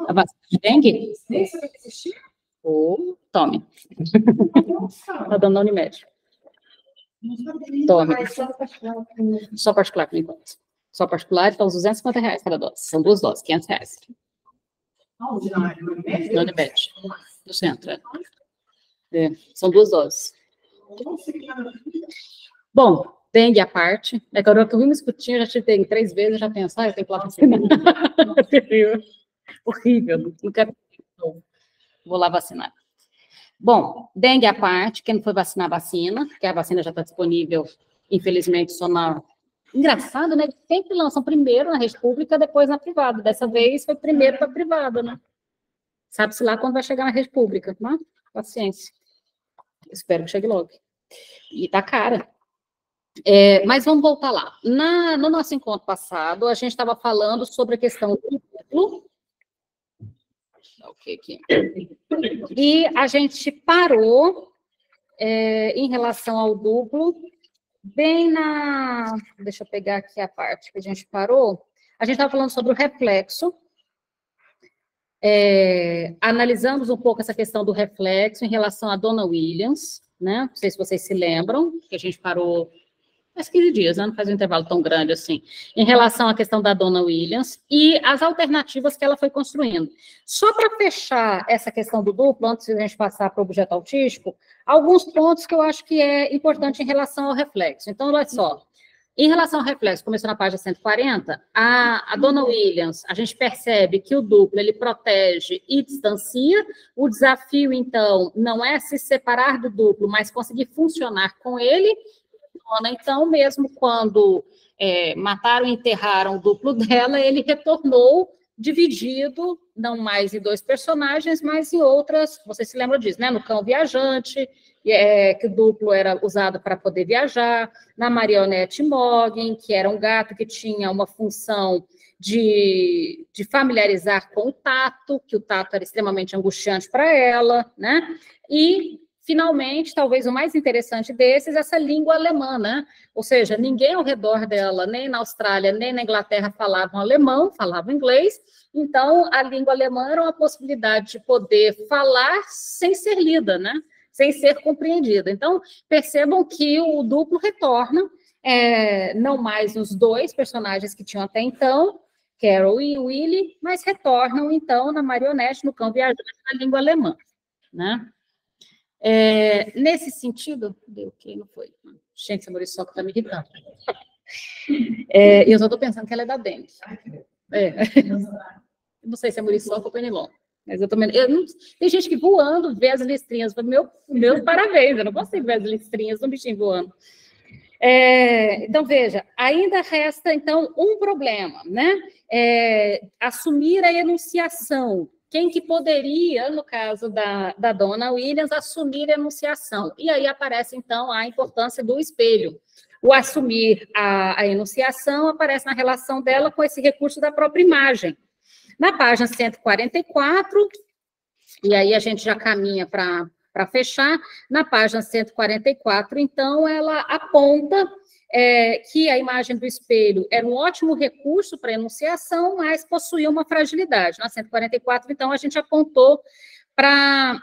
A vacina de dengue? Tome. Está dando na Unimed. Tome. Só particular, por enquanto. Só particular, então, R$250 cada dose. São 2 doses, R$500. Na Unimed. Do centro. São 2 doses. Bom, dengue à parte. É que a hora que eu vi me escutinho, eu já tive 3 vezes, eu já penso, eu tenho que ir lá vacinar. Horrível. Não quero. Vou lá vacinar. Bom, dengue à parte, quem não foi vacinar, vacina, porque a vacina já está disponível, infelizmente, só na... Engraçado, né? Sempre lançam primeiro na rede pública, depois na privada. Dessa vez foi primeiro para a privada, né? Sabe-se lá quando vai chegar na rede pública, né? Paciência. Espero que chegue logo. E tá cara. Mas vamos voltar lá. No nosso encontro passado, a gente estava falando sobre a questão do duplo. Aqui. E a gente parou em relação ao duplo, bem na... Deixa eu pegar aqui a parte que a gente parou. A gente estava falando sobre o reflexo. Analisamos um pouco essa questão do reflexo em relação à Dona Williams, né? Não sei se vocês se lembram, que a gente parou faz 15 dias, né? Não faz um intervalo tão grande assim, em relação à questão da Dona Williams e as alternativas que ela foi construindo. Só para fechar essa questão do duplo, antes de a gente passar para o objeto autístico, alguns pontos que eu acho que é importante em relação ao reflexo. Então, olha só, em relação ao reflexo, começou na página 140, a Dona Williams, a gente percebe que o duplo, ele protege e distancia, o desafio, então, não é se separar do duplo, mas conseguir funcionar com ele. Então, mesmo quando mataram e enterraram o duplo dela, ele retornou dividido, não mais em 2 personagens, mas em outras, você se lembra disso, né? No Cão Viajante, que o duplo era usado para poder viajar, na Marionete Moggen, que era um gato que tinha uma função de familiarizar com o tato, que o tato era extremamente angustiante para ela, né? E finalmente, talvez o mais interessante desses, essa língua alemã, né? Ou seja, ninguém ao redor dela, nem na Austrália, nem na Inglaterra, falavam alemão, falavam inglês. Então, a língua alemã era uma possibilidade de poder falar sem ser lida, né? Sem ser compreendida. Então, percebam que o duplo retorna, não mais os 2 personagens que tinham até então, Carol e Willy, mas retornam, então, na Marionete, no Cão Viajante, na língua alemã, né? Nesse sentido, deu que não foi. Gente, essa Muriçoca está me irritando. Eu só estou pensando que ela é da dengue. Não sei se é Muriçoca ou Pernilongo. Mas eu também. Tem gente que voando vê as listrinhas. Meus parabéns, eu não consigo ver as listrinhas do bichinho voando. Então, veja, ainda resta, então, um problema, né? Assumir a enunciação. Quem que poderia, no caso da Dona Williams, assumir a enunciação? E aí aparece, então, a importância do espelho. O assumir a enunciação aparece na relação dela com esse recurso da própria imagem. Na página 144, e aí a gente já caminha para fechar, na página 144, então, ela aponta que a imagem do espelho era um ótimo recurso para enunciação, mas possuía uma fragilidade. Na 144, então, a gente apontou para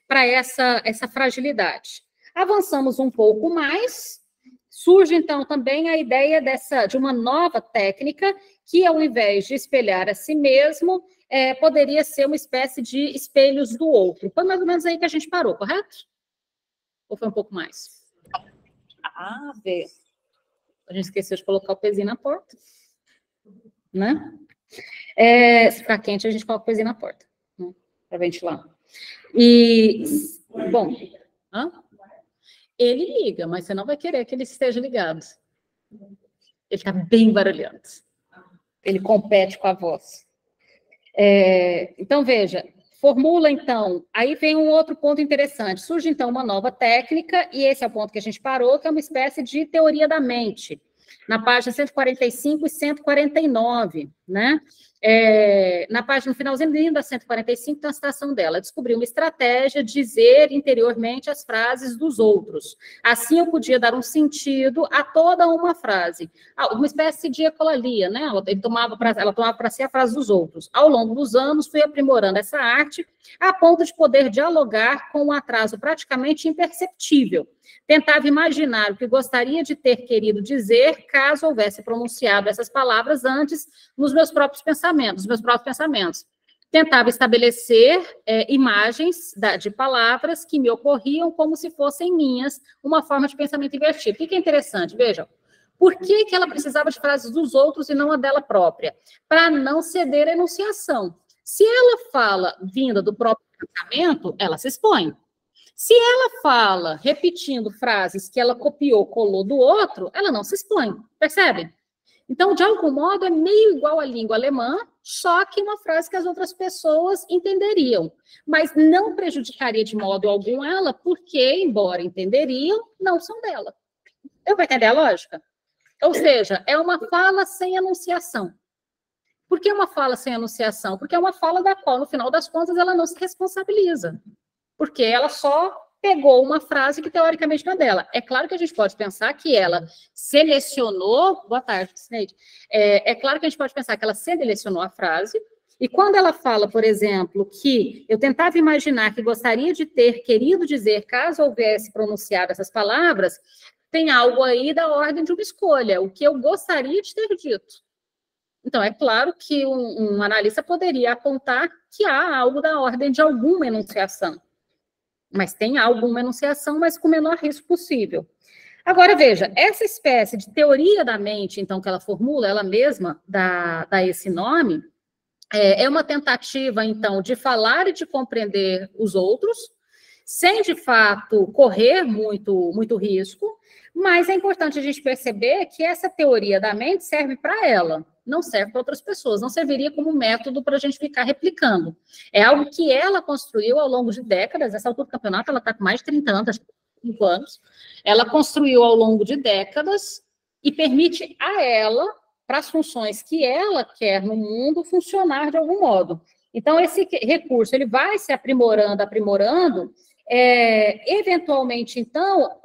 essa fragilidade. Avançamos um pouco mais, surge, então, também a ideia de uma nova técnica que, ao invés de espelhar a si mesmo, poderia ser uma espécie de espelhos do outro. Foi mais ou menos aí que a gente parou, correto? Ou foi um pouco mais? Vê. A gente esqueceu de colocar o pezinho na porta, né? Se ficar quente, a gente coloca o pezinho na porta, né? Para ventilar. E, bom, ele liga, mas você não vai querer que ele esteja ligado. Ele está bem barulhento. Ele compete com a voz. Então, veja, formula, então, aí vem um outro ponto interessante. Surge, então, uma nova técnica, e esse é o ponto que a gente parou, que é uma espécie de teoria da mente. Na página 145 e 149, né? No finalzinho da 145, tem uma citação dela. Descobri uma estratégia de dizer interiormente as frases dos outros. Assim eu podia dar um sentido a toda uma frase. Uma espécie de ecolalia, né? Ela tomava para si a frase dos outros. Ao longo dos anos, fui aprimorando essa arte a ponto de poder dialogar com um atraso praticamente imperceptível. Tentava imaginar o que gostaria de ter querido dizer caso houvesse pronunciado essas palavras antes nos meus próprios pensamentos, Tentava estabelecer imagens de palavras que me ocorriam como se fossem minhas, uma forma de pensamento invertido. O que é interessante? Vejam, por que ela precisava de frases dos outros e não a dela própria? Para não ceder à enunciação. Se ela fala vinda do próprio pensamento, ela se expõe. Se ela fala repetindo frases que ela copiou, colou do outro, ela não se expõe, percebe? Então, de algum modo, é meio igual à língua alemã, só que uma frase que as outras pessoas entenderiam, mas não prejudicaria de modo algum ela, porque, embora entenderiam, não são dela. Eu vou entender a lógica? Ou seja, é uma fala sem enunciação. Por que uma fala sem enunciação? Porque é uma fala da qual, no final das contas, ela não se responsabiliza. Porque ela só pegou uma frase que, teoricamente, não é dela. É claro que a gente pode pensar que ela selecionou... Boa tarde, Sineide. É claro que a gente pode pensar que ela selecionou a frase, e quando ela fala, por exemplo, que eu tentava imaginar que gostaria de ter querido dizer, caso houvesse pronunciado essas palavras, tem algo aí da ordem de uma escolha, o que eu gostaria de ter dito. Então, é claro que um analista poderia apontar que há algo da ordem de alguma enunciação, mas tem alguma enunciação, mas com o menor risco possível. Agora, veja, essa espécie de teoria da mente, então, que ela formula, ela mesma dá esse nome, é uma tentativa, então, de falar e de compreender os outros, sem, de fato, correr muito risco, mas é importante a gente perceber que essa teoria da mente serve para ela, não serve para outras pessoas, não serviria como método para a gente ficar replicando. É algo que ela construiu ao longo de décadas, essa altura do campeonato, ela está com mais de 30 anos, acho que 5 anos, ela construiu ao longo de décadas e permite a ela, para as funções que ela quer no mundo, funcionar de algum modo. Então, esse recurso, ele vai se aprimorando, eventualmente, então,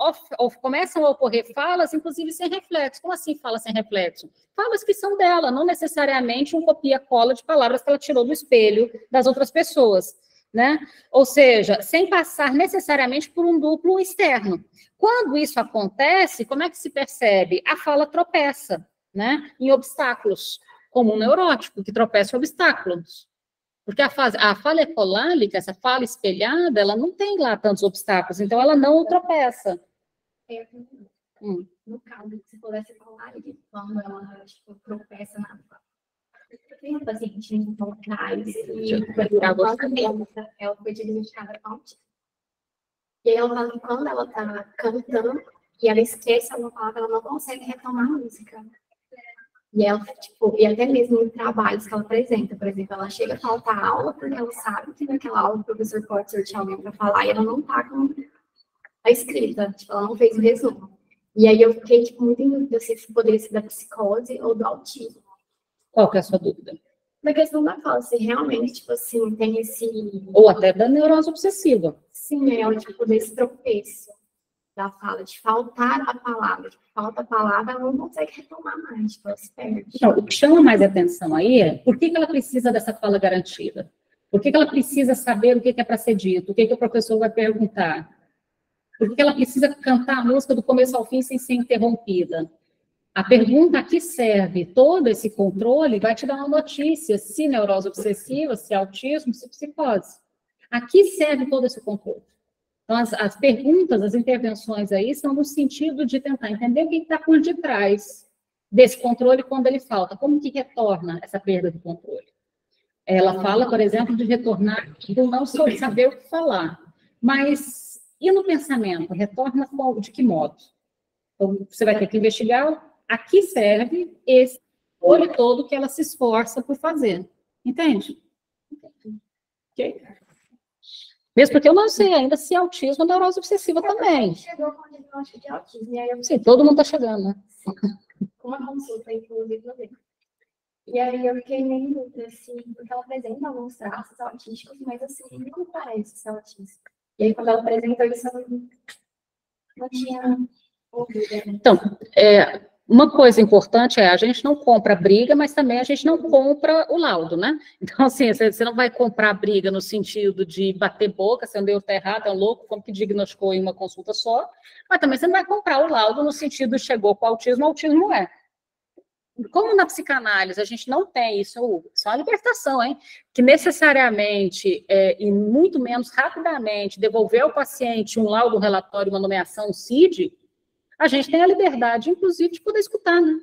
começam a ocorrer falas, inclusive sem reflexo. Como assim fala sem reflexo? Falas que são dela, não necessariamente um copia-cola de palavras que ela tirou do espelho das outras pessoas, né? Ou seja, sem passar necessariamente por um duplo externo. Quando isso acontece, como é que se percebe? A fala tropeça, né? Em obstáculos, como um neurótico que tropeça em obstáculos. Porque a fala ecolálica, essa fala espelhada, ela não tem lá tantos obstáculos, então ela não tropeça. No caso, se pudesse falar, quando ela tropeça na fala. Tem um paciente atrás e ela foi diagnosticada com autismo. E aí ela fala que quando ela está cantando e ela esquece alguma palavra, ela não consegue retomar a música. E ela, e até mesmo em trabalhos que ela apresenta, por exemplo, ela chega a faltar aula porque ela sabe que naquela aula o professor pode sortear alguém para falar e ela não está com a escrita, ela não fez o resumo. E aí eu fiquei muito em dúvida se poderia ser da psicose ou do autismo. Qual que é a sua dúvida? Na questão da fala, se realmente, tem esse... Ou até da neurose obsessiva. Sim, desse tropeço da fala, de faltar a palavra. Falta a palavra, ela não consegue retomar mais, ela se perde. Então, o que chama mais atenção aí é por que ela precisa dessa fala garantida? Por que ela precisa saber o que é para ser dito? O que o professor vai perguntar? Por que ela precisa cantar a música do começo ao fim sem ser interrompida? A pergunta a que serve todo esse controle vai te dar uma notícia, se neurose obsessiva, se autismo, se psicose. A que serve todo esse controle? Então, as perguntas, as intervenções aí são no sentido de tentar entender o que está por detrás desse controle quando ele falta. Como que retorna essa perda de controle? Ela fala, por exemplo, de retornar do não saber o que falar. Mas, e no pensamento? Retorna de que modo? Então, você vai ter que investigar a que serve esse controle todo que ela se esforça por fazer. Entende? Ok? Mesmo porque eu não sei ainda se autismo ou neurose obsessiva também. Chegou com o diagnóstico de autismo. E aí sim, todo mundo está chegando, né? Uma consulta, inclusive, E aí eu fiquei meio em dúvida, assim, porque ela apresenta alguns traços autísticos, mas assim, não parece ser autista. E aí quando ela apresentou isso, eu não tinha ouvido. Então, uma coisa importante a gente não compra a briga, mas também a gente não compra o laudo, né? Então, assim, você não vai comprar a briga no sentido de bater boca, se o neuro está errado, é louco, como que diagnosticou em uma consulta só, mas também você não vai comprar o laudo no sentido de chegou com autismo não é. Como na psicanálise a gente não tem isso, é uma libertação, hein? Que necessariamente, e muito menos rapidamente, devolver ao paciente um laudo, um relatório, uma nomeação, um CID, a gente tem a liberdade, inclusive, de poder escutar, né?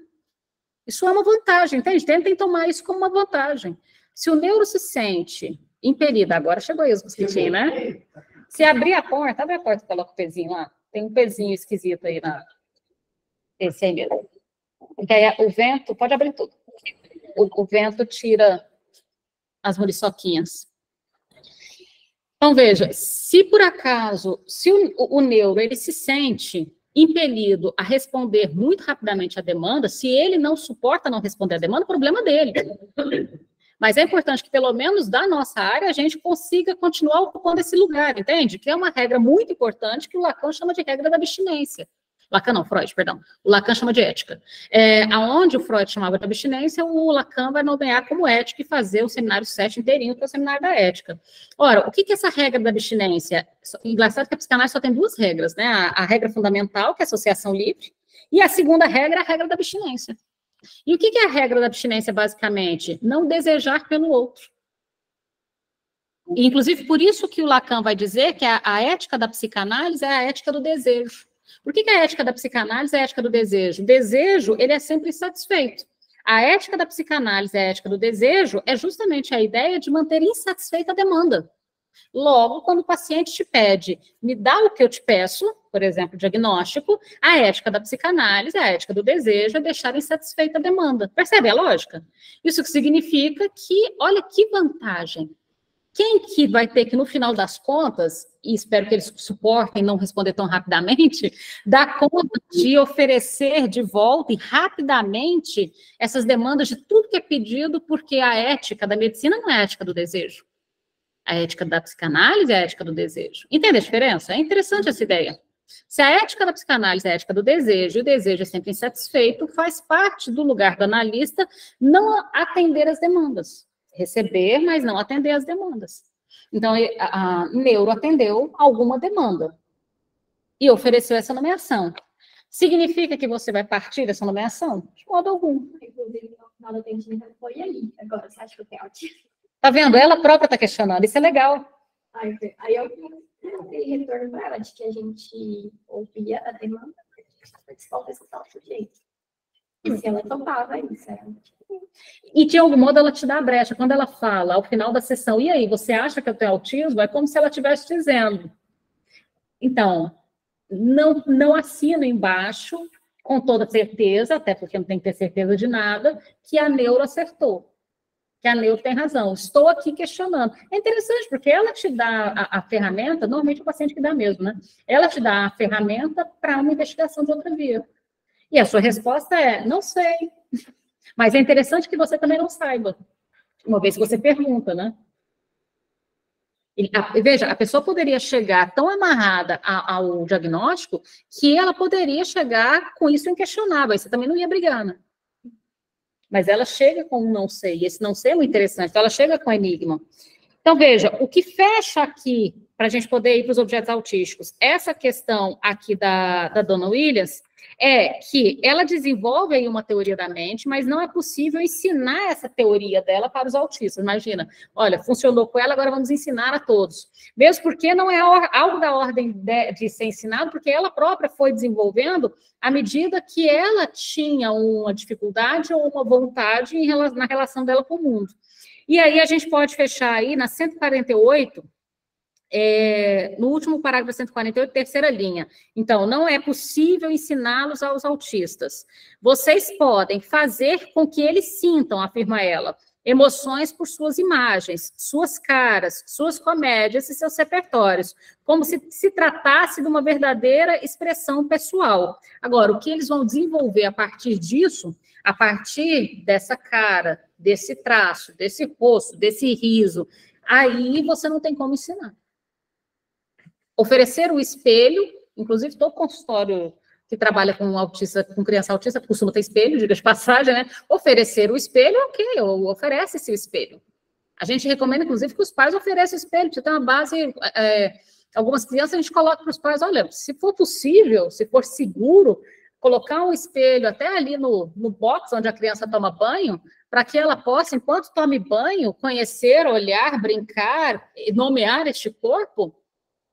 Isso é uma vantagem, entende? Tentem tomar isso como uma vantagem. Se o neuro se sente impelido, agora chegou aí os mosquitinhos, né? Se abrir a porta, abre a porta e coloca o pezinho lá. Tem um pezinho esquisito aí esse aí mesmo. Porque aí o vento, pode abrir tudo. O vento tira as muriçoquinhas. Então, veja, se por acaso, se o neuro, ele se sente impelido a responder muito rapidamente a demanda, se ele não suporta não responder a demanda, o problema dele. Mas é importante que, pelo menos da nossa área, a gente consiga continuar ocupando esse lugar, entende? Que é uma regra muito importante que o Lacan chama de regra da abstinência. Lacan não, Freud, perdão. O Lacan chama de ética. Aonde o Freud chamava de abstinência, o Lacan vai nomear como ética e fazer o seminário 7 inteirinho, que é o seminário da ética. Ora, o que é essa regra da abstinência? Engraçado que a psicanálise só tem duas regras, né? A regra fundamental, que é a associação livre, e a segunda regra é a regra da abstinência. E o que é a regra da abstinência, basicamente? Não desejar pelo outro. E, inclusive, por isso que o Lacan vai dizer que a ética da psicanálise é a ética do desejo. Por que a ética da psicanálise é a ética do desejo? O desejo, ele é sempre insatisfeito. A ética da psicanálise, a ética do desejo, é justamente a ideia de manter insatisfeita a demanda. Logo, quando o paciente te pede, me dá o que eu te peço, por exemplo, diagnóstico, a ética da psicanálise, a ética do desejo, é deixar insatisfeita a demanda. Percebe a lógica? Isso que significa que, olha que vantagem. Quem que vai ter que, no final das contas, e espero que eles suportem não responder tão rapidamente, dar conta de oferecer de volta e rapidamente essas demandas de tudo que é pedido, porque a ética da medicina não é a ética do desejo. A ética da psicanálise é a ética do desejo. Entende a diferença? É interessante essa ideia. Se a ética da psicanálise é a ética do desejo, e o desejo é sempre insatisfeito, faz parte do lugar do analista não atender as demandas. Receber, mas não atender as demandas. Então, a neuro atendeu alguma demanda e ofereceu essa nomeação. Significa que você vai partir dessa nomeação? De modo algum. Inclusive, no final do atendimento foi aí. Agora, você acha que eu tenho autismo? Tá vendo? Ela própria está questionando. Isso é legal. Aí eu dei retorno para ela de que a gente ouvia a demanda, para escutar o sujeito. E se ela topava isso, era e de algum modo ela te dá a brecha. Quando ela fala ao final da sessão, e aí, você acha que eu tenho autismo? É como se ela estivesse dizendo. Então, não assino embaixo, com toda certeza, até porque não tem que ter certeza de nada, que a neuro acertou, que a neuro tem razão. Estou aqui questionando. É interessante, porque ela te dá a ferramenta, normalmente o paciente que dá mesmo, né? Ela te dá a ferramenta para uma investigação de outra via. E a sua resposta é, não sei. Mas é interessante que você também não saiba, uma vez que você pergunta, né? Veja, a pessoa poderia chegar tão amarrada ao diagnóstico que ela poderia chegar com isso inquestionável, aí você também não ia brigar, né? Mas ela chega com um não sei, e esse não sei é muito interessante, então ela chega com enigma. Então, veja, o que fecha aqui, para a gente poder ir para os objetos autísticos, essa questão aqui da Dona Williams, é que ela desenvolve aí uma teoria da mente, mas não é possível ensinar essa teoria dela para os autistas. Imagina, olha, funcionou com ela, agora vamos ensinar a todos. Mesmo porque não é algo da ordem de ser ensinado, porque ela própria foi desenvolvendo à medida que ela tinha uma dificuldade ou uma vontade na relação dela com o mundo. E aí a gente pode fechar aí na 148, no último parágrafo 148, terceira linha. Então, não é possível ensiná-los aos autistas. Vocês podem fazer com que eles sintam, afirma ela, emoções por suas imagens, suas caras, suas comédias e seus repertórios, como se tratasse de uma verdadeira expressão pessoal. Agora, o que eles vão desenvolver a partir disso, a partir dessa cara, desse traço, desse rosto, desse riso, aí você não tem como ensinar. Oferecer o espelho, inclusive todo consultório que trabalha com autista, com criança autista, costuma ter espelho, diga de passagem, né? Oferecer o espelho, ok, oferece-se o espelho. A gente recomenda, inclusive, que os pais ofereçam o espelho, você tem uma base, algumas crianças a gente coloca para os pais, olha, se for possível, se for seguro, colocar um espelho até ali no box onde a criança toma banho, para que ela possa, enquanto tome banho, conhecer, olhar, brincar, nomear este corpo,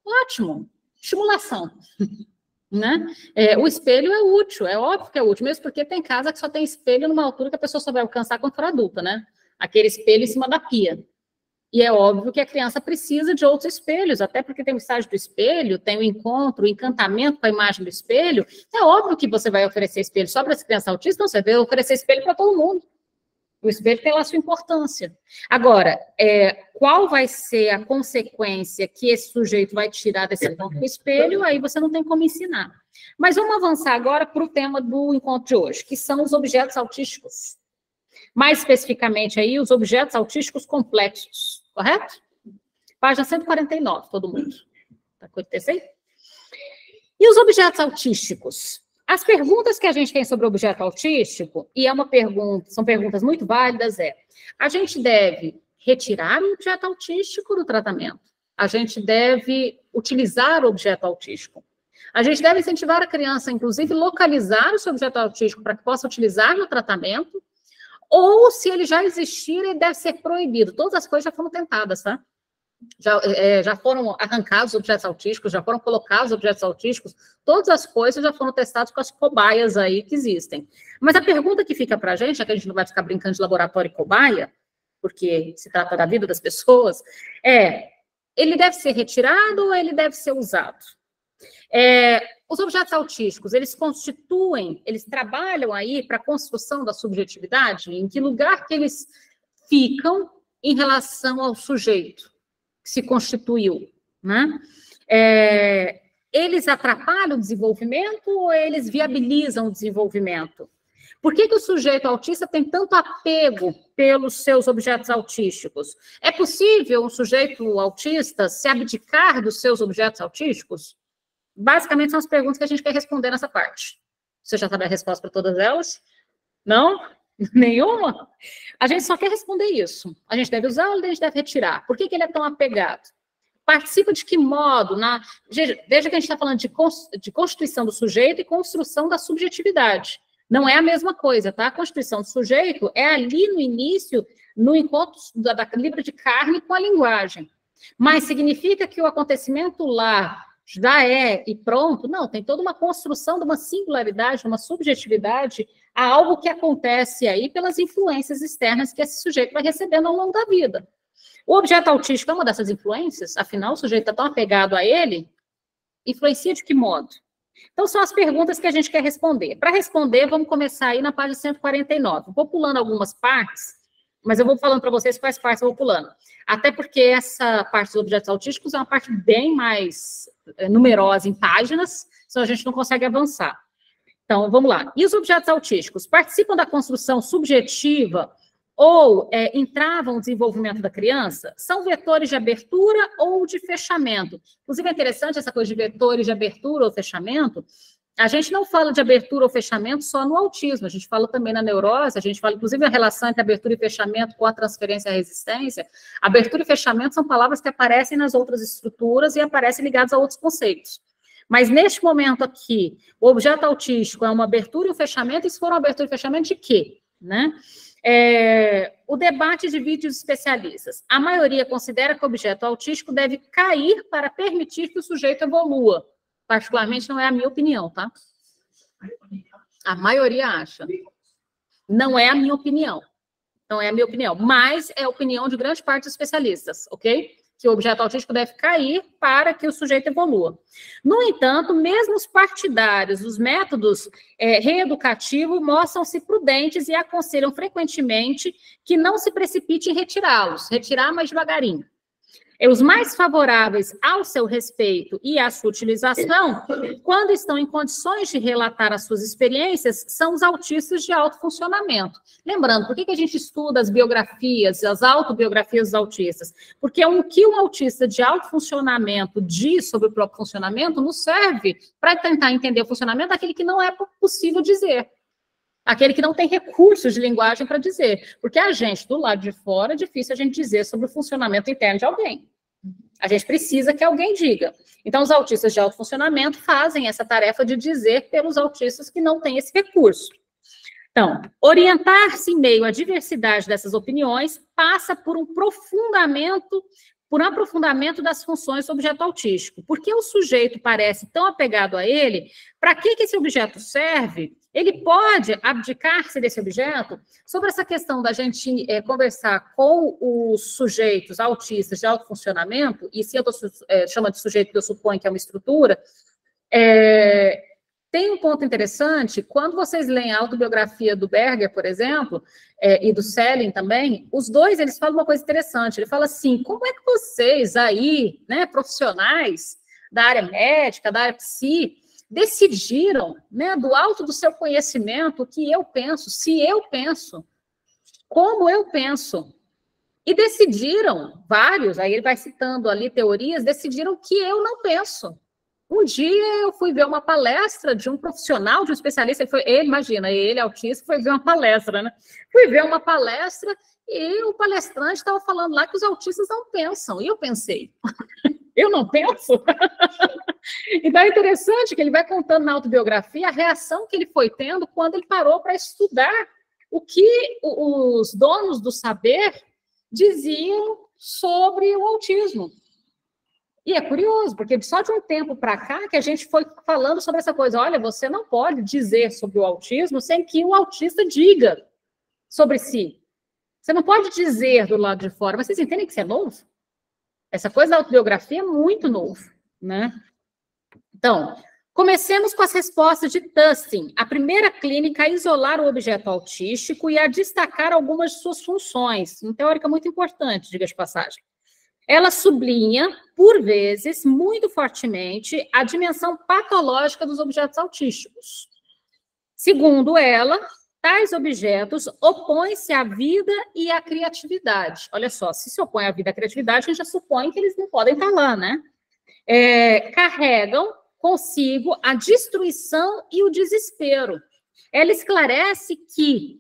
ótimo, estimulação. Né? O espelho é útil, é óbvio que é útil, mesmo porque tem casa que só tem espelho numa altura que a pessoa só vai alcançar quando for adulta, né? Aquele espelho em cima da pia. E é óbvio que a criança precisa de outros espelhos, até porque tem o estágio do espelho, tem o encontro, o encantamento com a imagem do espelho. É óbvio que você vai oferecer espelho só para essa criança autista, não, você vai oferecer espelho para todo mundo. O espelho tem lá a sua importância. Agora, qual vai ser a consequência que esse sujeito vai tirar desse ponto do espelho, aí você não tem como ensinar. Mas vamos avançar agora para o tema do encontro de hoje, que são os objetos autísticos. Mais especificamente aí, os objetos autísticos complexos, correto? Página 149, todo mundo. Tá acontecendo? E os objetos autísticos? As perguntas que a gente tem sobre o objeto autístico, e são perguntas muito válidas, a gente deve retirar o objeto autístico do tratamento? A gente deve utilizar o objeto autístico? A gente deve incentivar a criança, inclusive, localizar o seu objeto autístico para que possa utilizar no tratamento? Ou, se ele já existir, ele deve ser proibido? Todas as coisas já foram tentadas, tá? Já foram arrancados os objetos autísticos, já foram colocados os objetos autísticos, todas as coisas já foram testadas com as cobaias aí que existem. Mas a pergunta que fica para a gente, já que a gente não vai ficar brincando de laboratório e cobaia, porque se trata da vida das pessoas, ele deve ser retirado ou ele deve ser usado? Os objetos autísticos, eles trabalham aí para a construção da subjetividade? Em que lugar que eles ficam em relação ao sujeito que se constituiu, né? Eles atrapalham o desenvolvimento ou eles viabilizam o desenvolvimento? Por que o sujeito autista tem tanto apego pelos seus objetos autísticos? É possível um sujeito autista se abdicar dos seus objetos autísticos? Basicamente, são as perguntas que a gente quer responder nessa parte. Você já sabe a resposta para todas elas? Não? Nenhuma? A gente só quer responder isso. A gente deve usar ou a gente deve retirar? Por que ele é tão apegado? Participa de que modo? Veja que a gente está falando de constituição do sujeito e construção da subjetividade. Não é a mesma coisa, tá? A constituição do sujeito é ali no início, no encontro da libra de carne com a linguagem. Mas significa que o acontecimento lá já e pronto? Não, tem toda uma construção de uma singularidade, uma subjetividade a algo que acontece aí pelas influências externas que esse sujeito vai recebendo ao longo da vida. O objeto autístico é uma dessas influências? Afinal, o sujeito está tão apegado a ele? Influencia de que modo? Então, são as perguntas que a gente quer responder. Para responder, vamos começar aí na página 149. Vou pulando algumas partes, mas eu vou falando para vocês quais partes eu vou pulando. Até porque essa parte dos objetos autísticos é uma parte bem mais numerosa em páginas, senão a gente não consegue avançar. Então, vamos lá. E os objetos autísticos participam da construção subjetiva ou entravam no desenvolvimento da criança? São vetores de abertura ou de fechamento? Inclusive, é interessante essa coisa de vetores de abertura ou fechamento. A gente não fala de abertura ou fechamento só no autismo, a gente fala também na neurose, a gente fala, inclusive, a relação entre abertura e fechamento com a transferência e a resistência. Abertura e fechamento são palavras que aparecem nas outras estruturas e aparecem ligadas a outros conceitos. Mas, neste momento aqui, o objeto autístico é uma abertura e um fechamento, e se for uma abertura e fechamento, de quê? Né? O debate divide os especialistas. A maioria considera que o objeto autístico deve cair para permitir que o sujeito evolua. Particularmente, não é a minha opinião, tá? A maioria acha. Não é a minha opinião. Não é a minha opinião. Mas é a opinião de grande parte dos especialistas, ok? Que o objeto autístico deve cair para que o sujeito evolua. No entanto, mesmo os partidários, os métodos reeducativos mostram-se prudentes e aconselham frequentemente que não se precipite em retirá-los. Retirar mais devagarinho. Os mais favoráveis ao seu respeito e à sua utilização, quando estão em condições de relatar as suas experiências, são os autistas de alto funcionamento. Lembrando, por que a gente estuda as biografias, as autobiografias dos autistas? Porque o que um autista de alto funcionamento diz sobre o próprio funcionamento nos serve para tentar entender o funcionamento daquele que não é possível dizer. Aquele que não tem recursos de linguagem para dizer. Porque a gente, do lado de fora, é difícil a gente dizer sobre o funcionamento interno de alguém. A gente precisa que alguém diga. Então, os autistas de alto funcionamento fazem essa tarefa de dizer pelos autistas que não têm esse recurso. Então, orientar-se em meio à diversidade dessas opiniões passa por um aprofundamento das funções do objeto autístico. Porque o sujeito parece tão apegado a ele, para que esse objeto serve? Ele pode abdicar-se desse objeto? Sobre essa questão da gente conversar com os sujeitos autistas de alto funcionamento, e se eu chamo de sujeito que eu suponho que é uma estrutura, tem um ponto interessante, quando vocês leem a autobiografia do Berger, por exemplo, e do Selling também, os dois, eles falam uma coisa interessante, ele fala assim, como é que vocês aí, né, profissionais da área médica, da área psi, decidiram, né, do alto do seu conhecimento, o que eu penso, se eu penso, como eu penso, e decidiram, vários, aí ele vai citando ali teorias, decidiram que eu não penso. Um dia eu fui ver uma palestra de um profissional, de um especialista, ele autista, foi ver uma palestra, né? Fui ver uma palestra e o palestrante estava falando lá que os autistas não pensam. E eu pensei, eu não penso? Então é interessante que ele vai contando na autobiografia a reação que ele foi tendo quando ele parou para estudar o que os donos do saber diziam sobre o autismo. E é curioso, porque só de um tempo para cá que a gente foi falando sobre essa coisa, olha, você não pode dizer sobre o autismo sem que o autista diga sobre si. Você não pode dizer do lado de fora, mas vocês entendem que isso é novo? Essa coisa da autobiografia é muito novo, né? Então, comecemos com as respostas de Tustin, a primeira clínica a isolar o objeto autístico e a destacar algumas de suas funções, uma teórica muito importante, diga de passagem. Ela sublinha, por vezes, muito fortemente, a dimensão patológica dos objetos autísticos. Segundo ela, tais objetos opõem-se à vida e à criatividade. Olha só, se opõe à vida e à criatividade, a gente já supõe que eles não podem estar lá, né? Carregam consigo a destruição e o desespero. Ela esclarece que,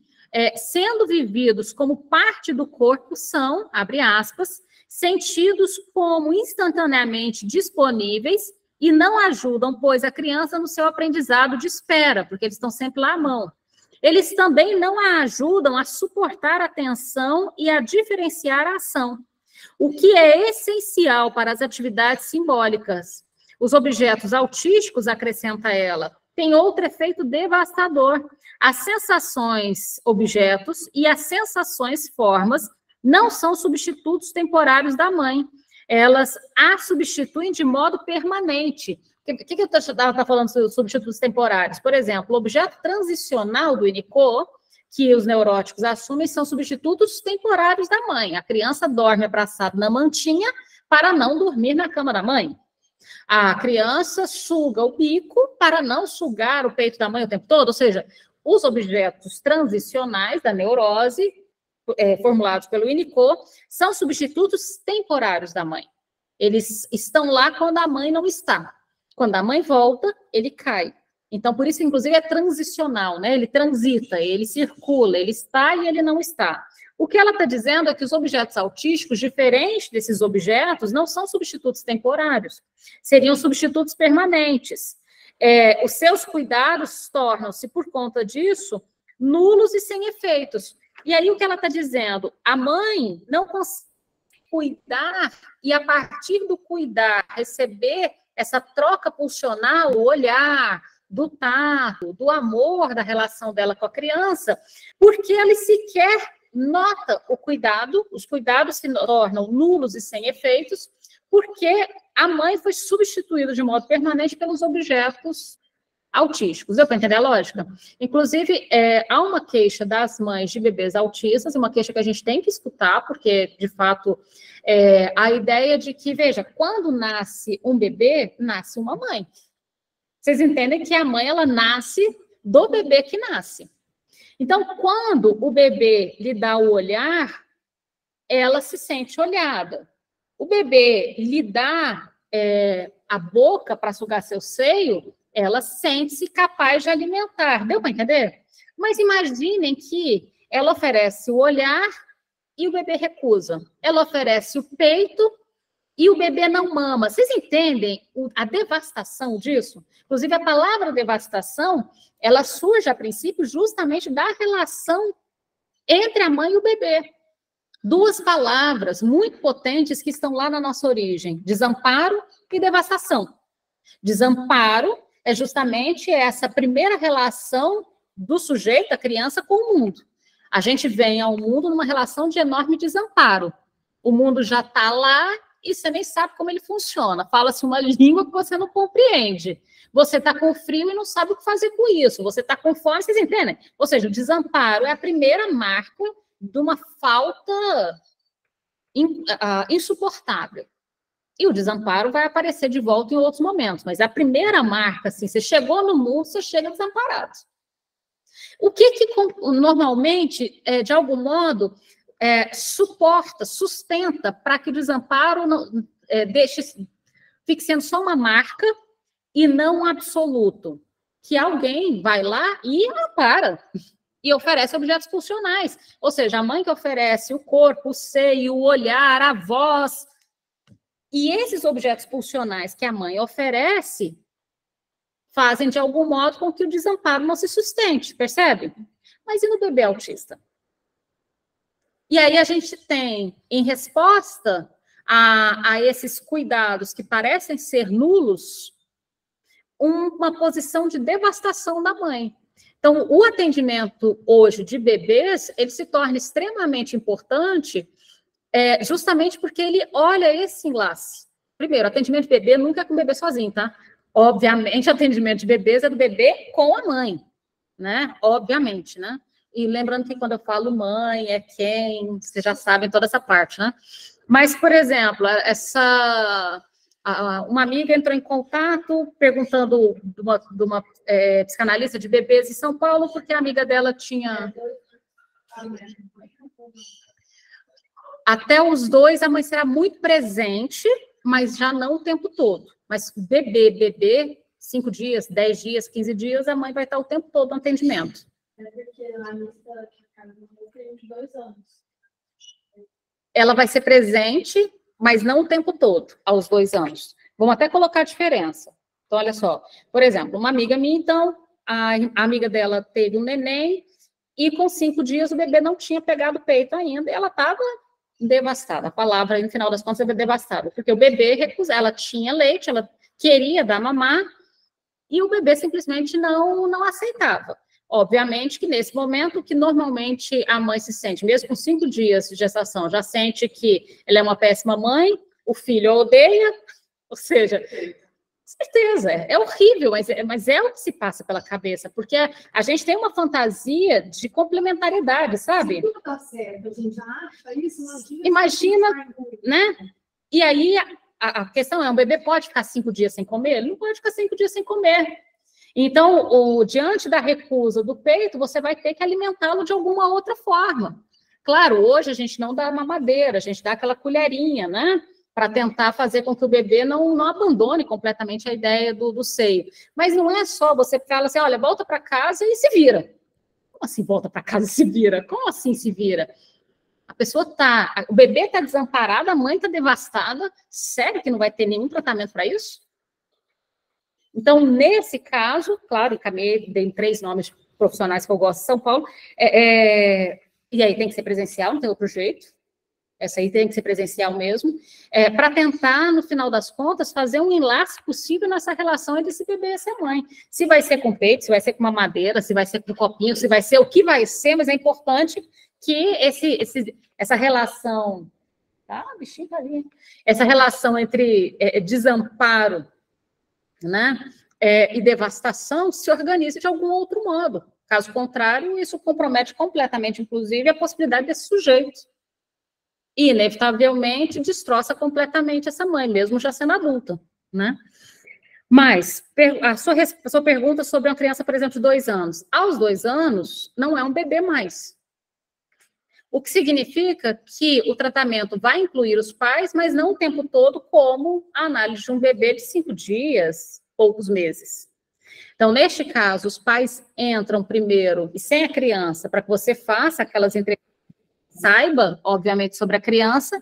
sendo vividos como parte do corpo, são, abre aspas, sentidos como instantaneamente disponíveis e não ajudam, pois, a criança no seu aprendizado de espera, porque eles estão sempre lá à mão. Eles também não a ajudam a suportar a tensão e a diferenciar a ação, o que é essencial para as atividades simbólicas. Os objetos autísticos, acrescenta ela, têm outro efeito devastador. As sensações objetos e as sensações formas não são substitutos temporários da mãe. Elas a substituem de modo permanente. O que eu estava falando sobre substitutos temporários? Por exemplo, o objeto transicional do Winnicott, que os neuróticos assumem, são substitutos temporários da mãe. A criança dorme abraçada na mantinha para não dormir na cama da mãe. A criança suga o bico para não sugar o peito da mãe o tempo todo. Ou seja, os objetos transicionais da neurose, formulados pelo Winnicott, são substitutos temporários da mãe. Eles estão lá quando a mãe não está. Quando a mãe volta, ele cai. Então, por isso, inclusive, é transicional, né? Ele transita, ele circula, ele está e ele não está. O que ela está dizendo é que os objetos autísticos, diferentes desses objetos, não são substitutos temporários, seriam substitutos permanentes. Os seus cuidados tornam-se, por conta disso, nulos e sem efeitos. E aí o que ela está dizendo? A mãe não consegue cuidar e, a partir do cuidar, receber essa troca pulsional, o olhar, do tato, do amor da relação dela com a criança, porque ela sequer nota o cuidado, os cuidados se tornam nulos e sem efeitos, porque a mãe foi substituída de modo permanente pelos objetos autísticos. Deu para entender a lógica? Inclusive, há uma queixa das mães de bebês autistas, uma queixa que a gente tem que escutar, porque, de fato, a ideia de que, veja, quando nasce um bebê, nasce uma mãe. Vocês entendem que a mãe, ela nasce do bebê que nasce. Então, quando o bebê lhe dá o olhar, ela se sente olhada. O bebê lhe dá a boca para sugar seu seio, ela sente-se capaz de alimentar. Deu para entender? Mas imaginem que ela oferece o olhar e o bebê recusa. Ela oferece o peito e o bebê não mama. Vocês entendem a devastação disso? Inclusive, a palavra devastação, ela surge, a princípio, justamente da relação entre a mãe e o bebê. Duas palavras muito potentes que estão lá na nossa origem: desamparo e devastação. Desamparo é justamente essa primeira relação do sujeito, a criança, com o mundo. A gente vem ao mundo numa relação de enorme desamparo. O mundo já está lá e você nem sabe como ele funciona. Fala-se uma língua que você não compreende. Você está com frio e não sabe o que fazer com isso. Você está com fome, vocês entendem? Ou seja, o desamparo é a primeira marca de uma falta insuportável. E o desamparo vai aparecer de volta em outros momentos. Mas a primeira marca, assim, você chegou no mundo, você chega desamparado. O que normalmente, de algum modo, sustenta para que o desamparo fique sendo só uma marca e não um absoluto? Que alguém vai lá e ampara e oferece objetos funcionais. Ou seja, a mãe que oferece o corpo, o seio, o olhar, a voz. E esses objetos funcionais que a mãe oferece fazem, de algum modo, com que o desamparo não se sustente, percebe? Mas e no bebê autista? E aí a gente tem, em resposta a esses cuidados que parecem ser nulos, uma posição de devastação da mãe. Então, o atendimento hoje de bebês, ele se torna extremamente importante justamente porque ele olha esse enlace. Primeiro, atendimento de bebê nunca é com o bebê sozinho, tá? Obviamente, atendimento de bebês é do bebê com a mãe, né? Obviamente, né? E lembrando que quando eu falo mãe, é quem, vocês já sabem toda essa parte, né? Mas, por exemplo, uma amiga entrou em contato perguntando de uma psicanalista de bebês em São Paulo, porque a amiga dela tinha... Até os 2, a mãe será muito presente, mas já não o tempo todo. Mas bebê, 5 dias, 10 dias, 15 dias, a mãe vai estar o tempo todo no atendimento. Porque lá nessa casa tem uns 2 anos. Ela vai ser presente, mas não o tempo todo, aos 2 anos. Vamos até colocar a diferença. Então, olha só. Por exemplo, uma amiga minha, então, a amiga dela teve um neném, e com 5 dias o bebê não tinha pegado o peito ainda, e ela estava devastada. A palavra, no final das contas, é devastada, porque o bebê recusava, ela tinha leite, ela queria dar mamar, e o bebê simplesmente não aceitava. Obviamente que nesse momento, que normalmente a mãe se sente, mesmo com 5 dias de gestação, já sente que ela é uma péssima mãe, o filho a odeia, ou seja, certeza, é horrível, mas é o que se passa pela cabeça, porque a gente tem uma fantasia de complementariedade, sabe? Tudo tá certo, a gente acha isso, imagina, né? E aí a questão é, um bebê pode ficar 5 dias sem comer? Ele não pode ficar 5 dias sem comer. Então, diante da recusa do peito, você vai ter que alimentá-lo de alguma outra forma. Claro, hoje a gente não dá mamadeira, a gente dá aquela colherinha, né? Para tentar fazer com que o bebê não abandone completamente a ideia do seio. Mas não é só você falar assim, olha, volta para casa e se vira. Como assim volta para casa e se vira? Como assim se vira? A pessoa o bebê está desamparado, a mãe está devastada. Sério que não vai ter nenhum tratamento para isso? Então, nesse caso, claro, dei 3 nomes profissionais que eu gosto de São Paulo, e aí tem que ser presencial, não tem outro jeito. Essa aí tem que ser presencial mesmo, para tentar, no final das contas, fazer um enlace possível nessa relação entre esse bebê e essa mãe. Se vai ser com peito, se vai ser com uma madeira, se vai ser com copinho, se vai ser o que vai ser, mas é importante que essa relação... Tá, bichinho tá ali. Essa relação entre desamparo, né, e devastação se organize de algum outro modo. Caso contrário, isso compromete completamente, inclusive, a possibilidade desse sujeito. E, inevitavelmente, destroça completamente essa mãe, mesmo já sendo adulta, né? Mas, a sua pergunta sobre uma criança, por exemplo, de 2 anos. Aos 2 anos, não é um bebê mais. O que significa que o tratamento vai incluir os pais, mas não o tempo todo, como a análise de um bebê de 5 dias, poucos meses. Então, neste caso, os pais entram primeiro, e sem a criança, para que você faça aquelas entrevistas, saiba, obviamente, sobre a criança,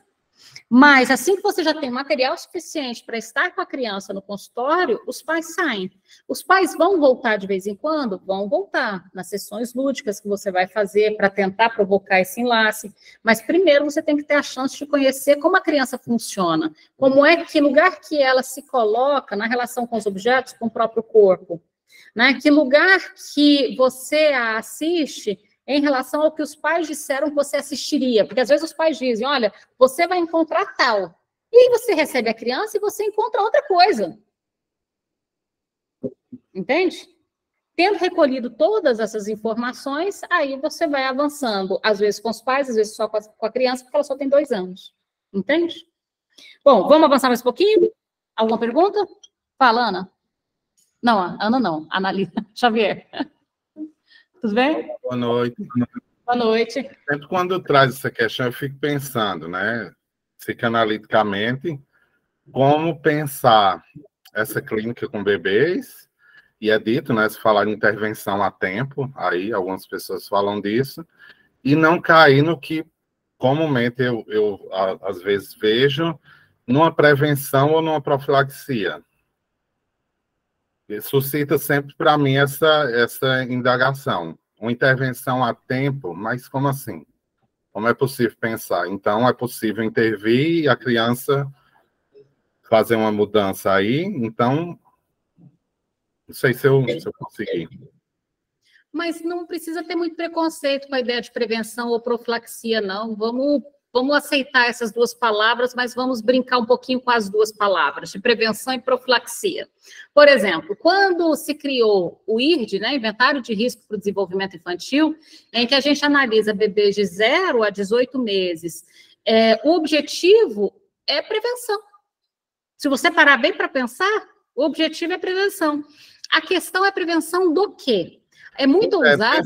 mas assim que você já tem material suficiente para estar com a criança no consultório, os pais saem. Os pais vão voltar de vez em quando? Vão voltar nas sessões lúdicas que você vai fazer para tentar provocar esse enlace, mas primeiro você tem que ter a chance de conhecer como a criança funciona, como é que lugar que ela se coloca na relação com os objetos, com o próprio corpo, né? Que lugar que você a assiste em relação ao que os pais disseram que você assistiria. Porque, às vezes, os pais dizem, olha, você vai encontrar tal. E aí você recebe a criança e você encontra outra coisa. Entende? Tendo recolhido todas essas informações, aí você vai avançando, às vezes com os pais, às vezes só com a criança, porque ela só tem 2 anos. Entende? Bom, vamos avançar mais um pouquinho? Alguma pergunta? Fala, Ana. Não, Ana não. Analisa. Xavier. Tudo bem? Boa noite. Boa noite. Sempre quando traz essa questão, eu fico pensando, né, psicanaliticamente, como pensar essa clínica com bebês, e é dito, né, se falar em intervenção a tempo, aí algumas pessoas falam disso, e não cair no que comumente eu às vezes vejo, numa prevenção ou numa profilaxia. Suscita sempre para mim essa indagação. Uma intervenção a tempo, mas como assim? Como é possível pensar? Então, é possível intervir e a criança fazer uma mudança aí? Então, não sei se eu consegui. Mas não precisa ter muito preconceito com a ideia de prevenção ou profilaxia, não. Vamos aceitar essas 2 palavras, mas vamos brincar um pouquinho com as 2 palavras, de prevenção e profilaxia. Por exemplo, quando se criou o IRD, né, Inventário de Risco para o Desenvolvimento Infantil, em que a gente analisa bebês de 0 a 18 meses, o objetivo é prevenção. Se você parar bem para pensar, o objetivo é prevenção. A questão é prevenção do quê? É muito usado...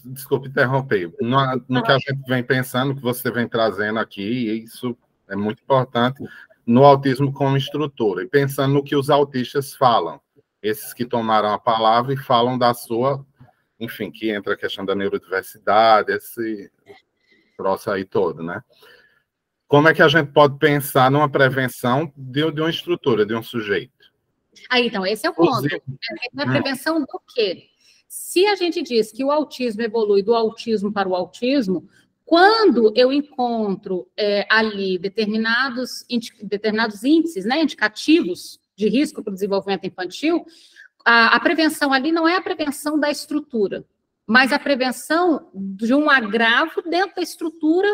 Desculpe interromper. No que a gente vem pensando, que você vem trazendo aqui, e isso é muito importante, no autismo como estrutura, e pensando no que os autistas falam, esses que tomaram a palavra e falam da sua, enfim, que entra a questão da neurodiversidade, esse troço aí todo, né? Como é que a gente pode pensar numa prevenção de uma estrutura, de um sujeito? Aí, então, esse é o ponto. É a prevenção do quê? Se a gente diz que o autismo evolui do autismo para o autismo, quando eu encontro ali determinados índices, né, indicativos de risco para o desenvolvimento infantil, a prevenção ali não é a prevenção da estrutura, mas a prevenção de um agravo dentro da estrutura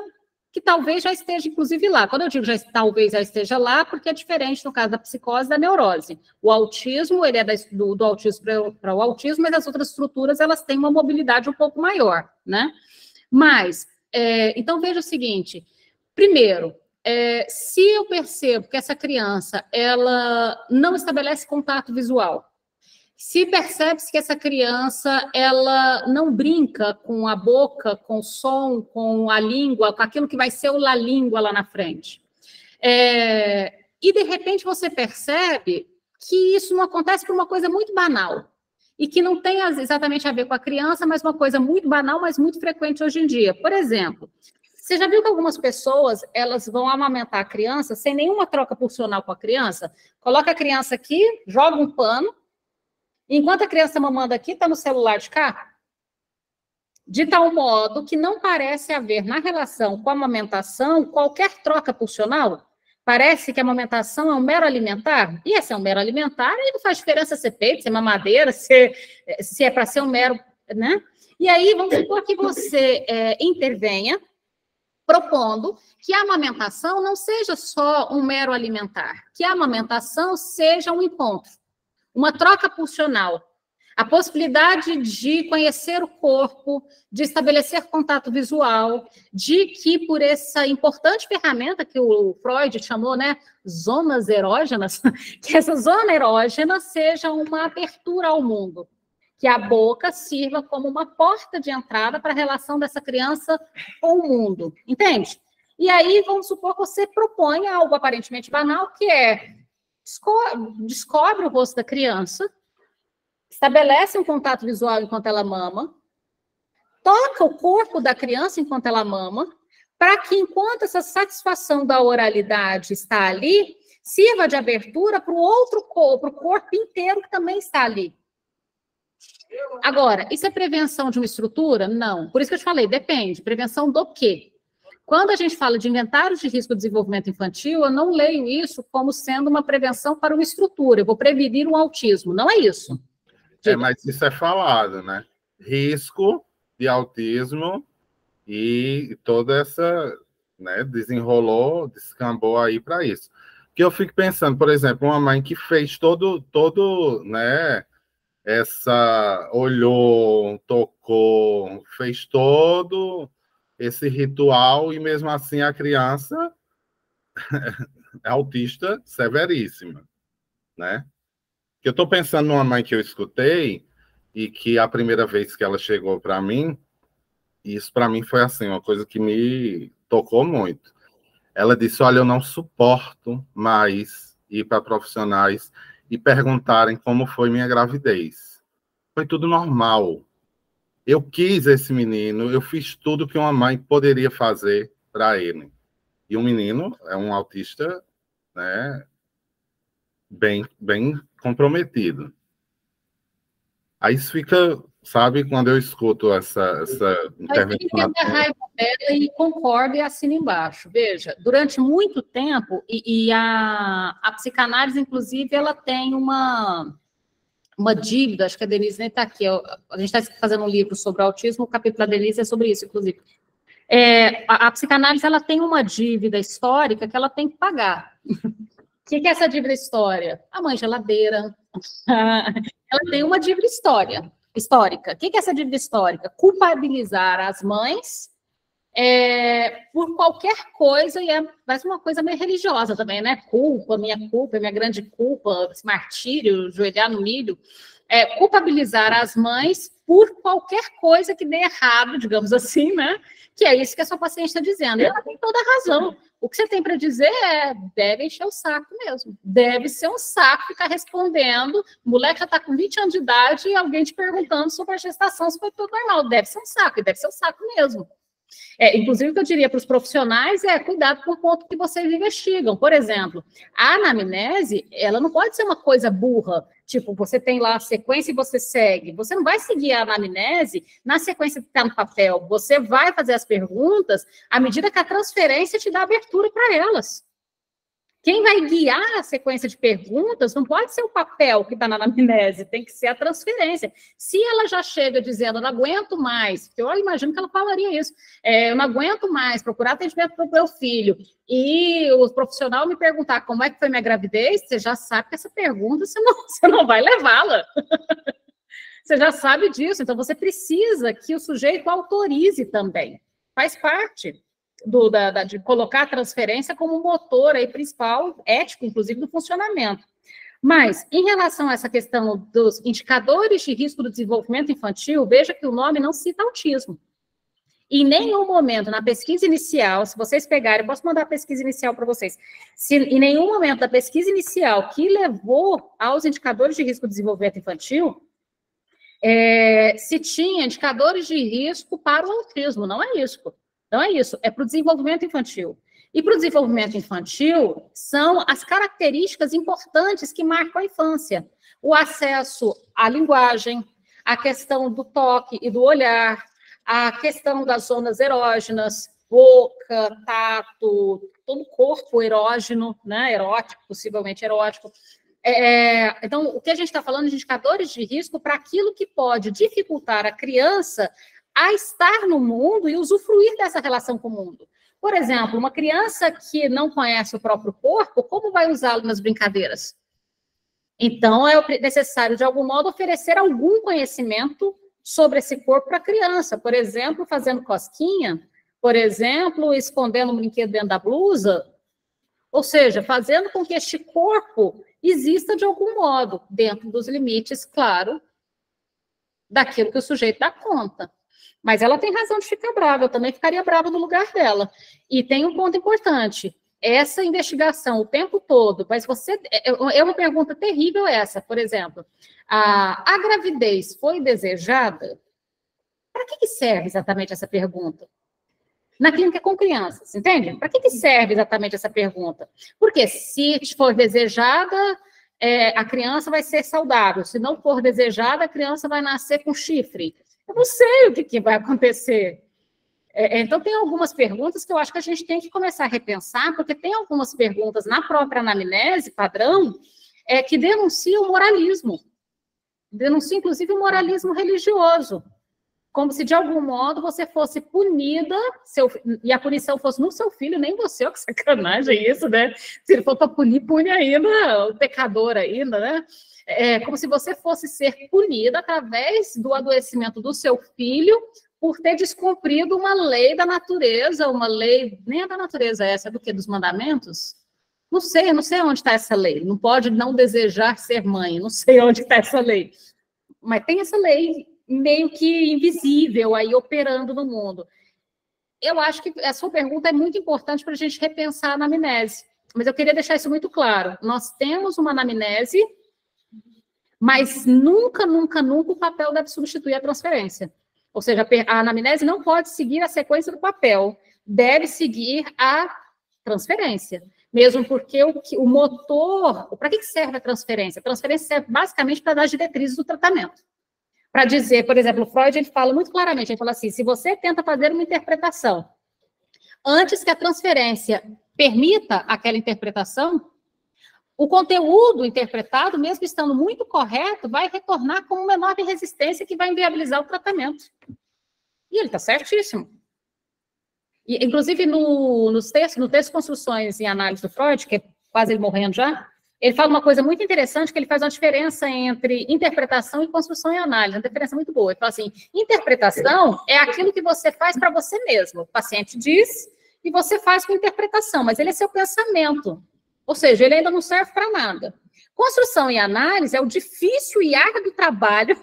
que talvez já esteja, inclusive, lá. Quando eu digo talvez já esteja lá, porque é diferente no caso da psicose e da neurose. O autismo, ele é do autismo para o autismo, mas as outras estruturas, elas têm uma mobilidade um pouco maior, né? Mas, então, veja o seguinte, primeiro, se eu percebo que essa criança, ela não estabelece contato visual, se percebe-se que essa criança, ela não brinca com a boca, com o som, com a língua, com aquilo que vai ser a língua lá na frente. E, de repente, você percebe que isso não acontece por uma coisa muito banal, e que não tem exatamente a ver com a criança, mas uma coisa muito banal, mas muito frequente hoje em dia. Por exemplo, você já viu que algumas pessoas, elas vão amamentar a criança sem nenhuma troca pulsional com a criança? Coloca a criança aqui, joga um pano, enquanto a criança está mamando aqui, está no celular de cá, de tal modo que não parece haver na relação com a amamentação qualquer troca pulsional. Parece que a amamentação é um mero alimentar, e esse é um mero alimentar, e não faz diferença ser peito, ser mamadeira, se é para ser um mero, né? E aí, vamos supor que você intervenha, propondo que a amamentação não seja só um mero alimentar, que a amamentação seja um encontro. uma troca pulsional, a possibilidade de conhecer o corpo, de estabelecer contato visual, de que por essa importante ferramenta que o Freud chamou, né, zonas erógenas, que essa zona erógena seja uma abertura ao mundo, que a boca sirva como uma porta de entrada para a relação dessa criança com o mundo, entende? E aí, vamos supor que você propõe algo aparentemente banal, que é descobre o rosto da criança, estabelece um contato visual enquanto ela mama, toca o corpo da criança enquanto ela mama, para que, enquanto essa satisfação da oralidade está ali, sirva de abertura para o outro corpo, para o corpo inteiro que também está ali. Agora, isso é prevenção de uma estrutura? Não. Por isso que eu te falei, depende. Prevenção do quê? Quando a gente fala de inventários de risco de desenvolvimento infantil, eu não leio isso como sendo uma prevenção para uma estrutura. Eu vou prevenir um autismo. Não é isso. Mas isso é falado, né? Risco de autismo e toda essa, né, descambou aí para isso. Que eu fico pensando, por exemplo, uma mãe que fez todo, né, olhou, tocou, fez todo esse ritual e mesmo assim a criança é autista severíssima, né? Eu estou pensando numa mãe que eu escutei e que a primeira vez que ela chegou para mim, isso para mim foi assim, uma coisa que me tocou muito. Ela disse, olha, eu não suporto mais ir para profissionais e perguntarem como foi minha gravidez. Foi tudo normal. Eu quis esse menino, eu fiz tudo que uma mãe poderia fazer para ele. E o menino é um autista, né, bem comprometido. Aí isso fica, sabe, quando eu escuto essa intervenção. Eu tenho raiva dela e concordo e assino embaixo. Veja, durante muito tempo, a psicanálise, inclusive, ela tem uma dívida, acho que a Denise nem está aqui, a gente está fazendo um livro sobre o autismo, o capítulo da Denise é sobre isso, inclusive. A psicanálise, ela tem uma dívida histórica que ela tem que pagar. O que é essa dívida histórica? A mãe geladeira. Ela tem uma dívida histórica. O que é essa dívida histórica? Culpabilizar as mães por qualquer coisa, e mais uma coisa meio religiosa também, né? Culpa, minha grande culpa, esse martírio, joelhar no milho. Culpabilizar as mães por qualquer coisa que dê errado, digamos assim, né? Que é isso que a sua paciente está dizendo. E ela tem toda a razão. O que você tem para dizer deve encher o saco mesmo. Deve ser um saco ficar respondendo. O moleque já está com 20 anos de idade e alguém te perguntando sobre a gestação, se foi tudo normal. Deve ser um saco, e deve ser um saco mesmo. Inclusive, o que eu diria para os profissionais cuidado com o ponto que vocês investigam. Por exemplo, a anamnese, ela não pode ser uma coisa burra, tipo, você tem lá a sequência e você segue. Você não vai seguir a anamnese na sequência que está no papel. Você vai fazer as perguntas à medida que a transferência te dá abertura para elas. Quem vai guiar a sequência de perguntas não pode ser o papel que está na anamnese, tem que ser a transferência. Se ela já chega dizendo, não aguento mais, eu imagino que ela falaria isso, eu não aguento mais procurar atendimento para o meu filho, e o profissional me perguntar como é que foi minha gravidez, você já sabe que essa pergunta você não vai levá-la. Você já sabe disso, então você precisa que o sujeito autorize também, faz parte de colocar a transferência como motor aí principal, ético, inclusive, do funcionamento. Mas, em relação a essa questão dos indicadores de risco do desenvolvimento infantil, veja que o nome não cita autismo. Em nenhum momento, na pesquisa inicial, se vocês pegarem, eu posso mandar a pesquisa inicial para vocês, se em nenhum momento da pesquisa inicial que levou aos indicadores de risco do desenvolvimento infantil, se tinha indicadores de risco para o autismo, não é isso. Não é isso, é para o desenvolvimento infantil. E para o desenvolvimento infantil, são as características importantes que marcam a infância. O acesso à linguagem, a questão do toque e do olhar, a questão das zonas erógenas, boca, tato, todo o corpo erógeno, né, erótico, possivelmente erótico. Então, o que a gente está falando de indicadores de risco para aquilo que pode dificultar a criança a estar no mundo e usufruir dessa relação com o mundo. Por exemplo, uma criança que não conhece o próprio corpo, como vai usá-lo nas brincadeiras? Então, é necessário, de algum modo, oferecer algum conhecimento sobre esse corpo para a criança. Por exemplo, fazendo cosquinha, por exemplo, escondendo um brinquedo dentro da blusa, ou seja, fazendo com que este corpo exista de algum modo, dentro dos limites, claro, daquilo que o sujeito dá conta. Mas ela tem razão de ficar brava, eu também ficaria brava no lugar dela. E tem um ponto importante, essa investigação o tempo todo, mas você, é uma pergunta terrível essa, por exemplo, a gravidez foi desejada? Para que serve exatamente essa pergunta? Na clínica com crianças, entende? Para que serve exatamente essa pergunta? Porque se for desejada, a criança vai ser saudável. Se não for desejada, a criança vai nascer com chifre. Eu não sei o que vai acontecer. Então, tem algumas perguntas que eu acho que a gente tem que começar a repensar, porque tem algumas perguntas na própria anamnese padrão que denunciam o moralismo. Denunciam, inclusive, o moralismo religioso. Como se, de algum modo, você fosse punida, e a punição fosse no seu filho, nem você, ó, que sacanagem isso, né? Se ele for para punir, pune ainda, o pecador ainda, né? Como se você fosse ser punida através do adoecimento do seu filho por ter descumprido uma lei da natureza, uma lei, nem é da natureza essa, é do quê? Dos mandamentos? Não sei onde está essa lei. Não pode não desejar ser mãe, não sei onde está essa lei. Mas tem essa lei meio que invisível aí operando no mundo. Eu acho que a sua pergunta é muito importante para a gente repensar a anamnese, mas eu queria deixar isso muito claro. Nós temos uma anamnese, mas nunca o papel deve substituir a transferência. Ou seja, a anamnese não pode seguir a sequência do papel, deve seguir a transferência. Mesmo porque o motor... Para que serve a transferência? A transferência serve basicamente para dar as diretrizes do tratamento. Para dizer, por exemplo, o Freud, ele fala muito claramente, ele fala assim, se você tenta fazer uma interpretação antes que a transferência permita aquela interpretação, o conteúdo interpretado, mesmo estando muito correto, vai retornar com uma enorme resistência que vai inviabilizar o tratamento. E ele está certíssimo. E, inclusive, no texto Construções em Análise do Freud, que é quase ele morrendo já, ele fala uma coisa muito interessante, que ele faz uma diferença entre interpretação e construção e análise, uma diferença muito boa. Ele fala assim, interpretação é aquilo que você faz para você mesmo. O paciente diz e você faz com interpretação, mas ele é seu pensamento. Ou seja, ele ainda não serve para nada. Construção e análise é o difícil e árduo trabalho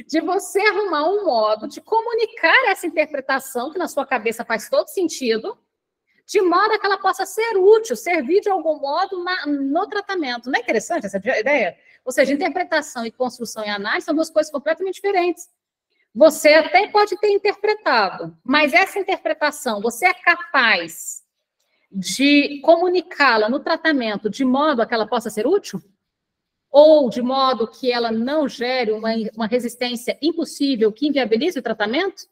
de você arrumar um modo de comunicar essa interpretação, que na sua cabeça faz todo sentido, de modo a que ela possa ser útil, servir de algum modo no tratamento. Não é interessante essa ideia? Ou seja, interpretação e construção e análise são duas coisas completamente diferentes. Você até pode ter interpretado, mas essa interpretação, você é capaz de comunicá-la no tratamento de modo a que ela possa ser útil? Ou de modo que ela não gere uma resistência impossível que inviabilize o tratamento?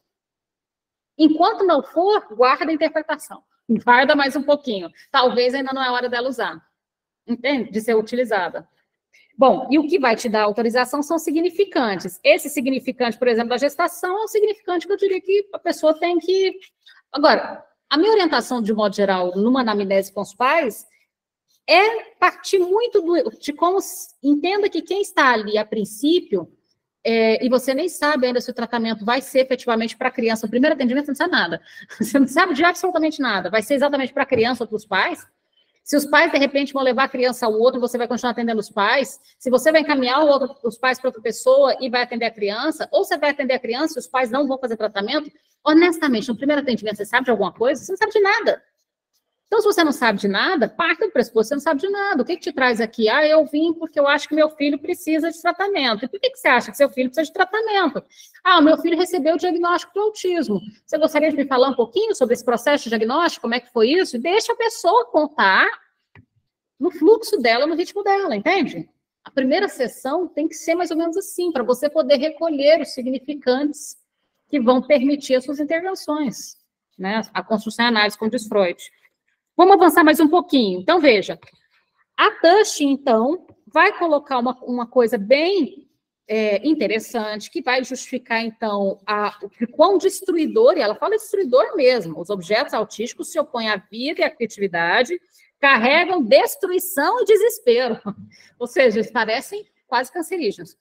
Enquanto não for, guarda a interpretação. Guarda mais um pouquinho. Talvez ainda não é hora dela usar. Entende? De ser utilizada. Bom, e o que vai te dar autorização são significantes. Esse significante, por exemplo, da gestação, é um significante que eu diria que a pessoa tem que... Agora, a minha orientação, de modo geral, numa anamnese com os pais, é partir muito de como... Entenda que quem está ali, a princípio, e você nem sabe ainda se o tratamento vai ser efetivamente para a criança. O primeiro atendimento você não sabe nada. Você não sabe de absolutamente nada. Vai ser exatamente para a criança ou para os pais? Se os pais, de repente, vão levar a criança ao outro, você vai continuar atendendo os pais? Se você vai encaminhar os pais para outra pessoa e vai atender a criança, ou você vai atender a criança e os pais não vão fazer tratamento, honestamente, no primeiro atendimento, você sabe de alguma coisa? Você não sabe de nada. Então, se você não sabe de nada, parte do pressuposto, você não sabe de nada. O que te traz aqui? Ah, eu vim porque eu acho que meu filho precisa de tratamento. E por que você acha que seu filho precisa de tratamento? Ah, o meu filho recebeu o diagnóstico de autismo. Você gostaria de me falar um pouquinho sobre esse processo de diagnóstico? Como é que foi isso? E deixa a pessoa contar no fluxo dela, no ritmo dela, entende? A primeira sessão tem que ser mais ou menos assim, para você poder recolher os significantes que vão permitir as suas intervenções, né? A construção e análise, como diz Freud. Vamos avançar mais um pouquinho. Então, veja, a Tush, então, vai colocar uma coisa bem interessante, que vai justificar, então, o quão destruidor, e ela fala destruidor mesmo, os objetos autísticos se opõem à vida e à criatividade, carregam destruição e desespero. Ou seja, eles parecem quase cancerígenos.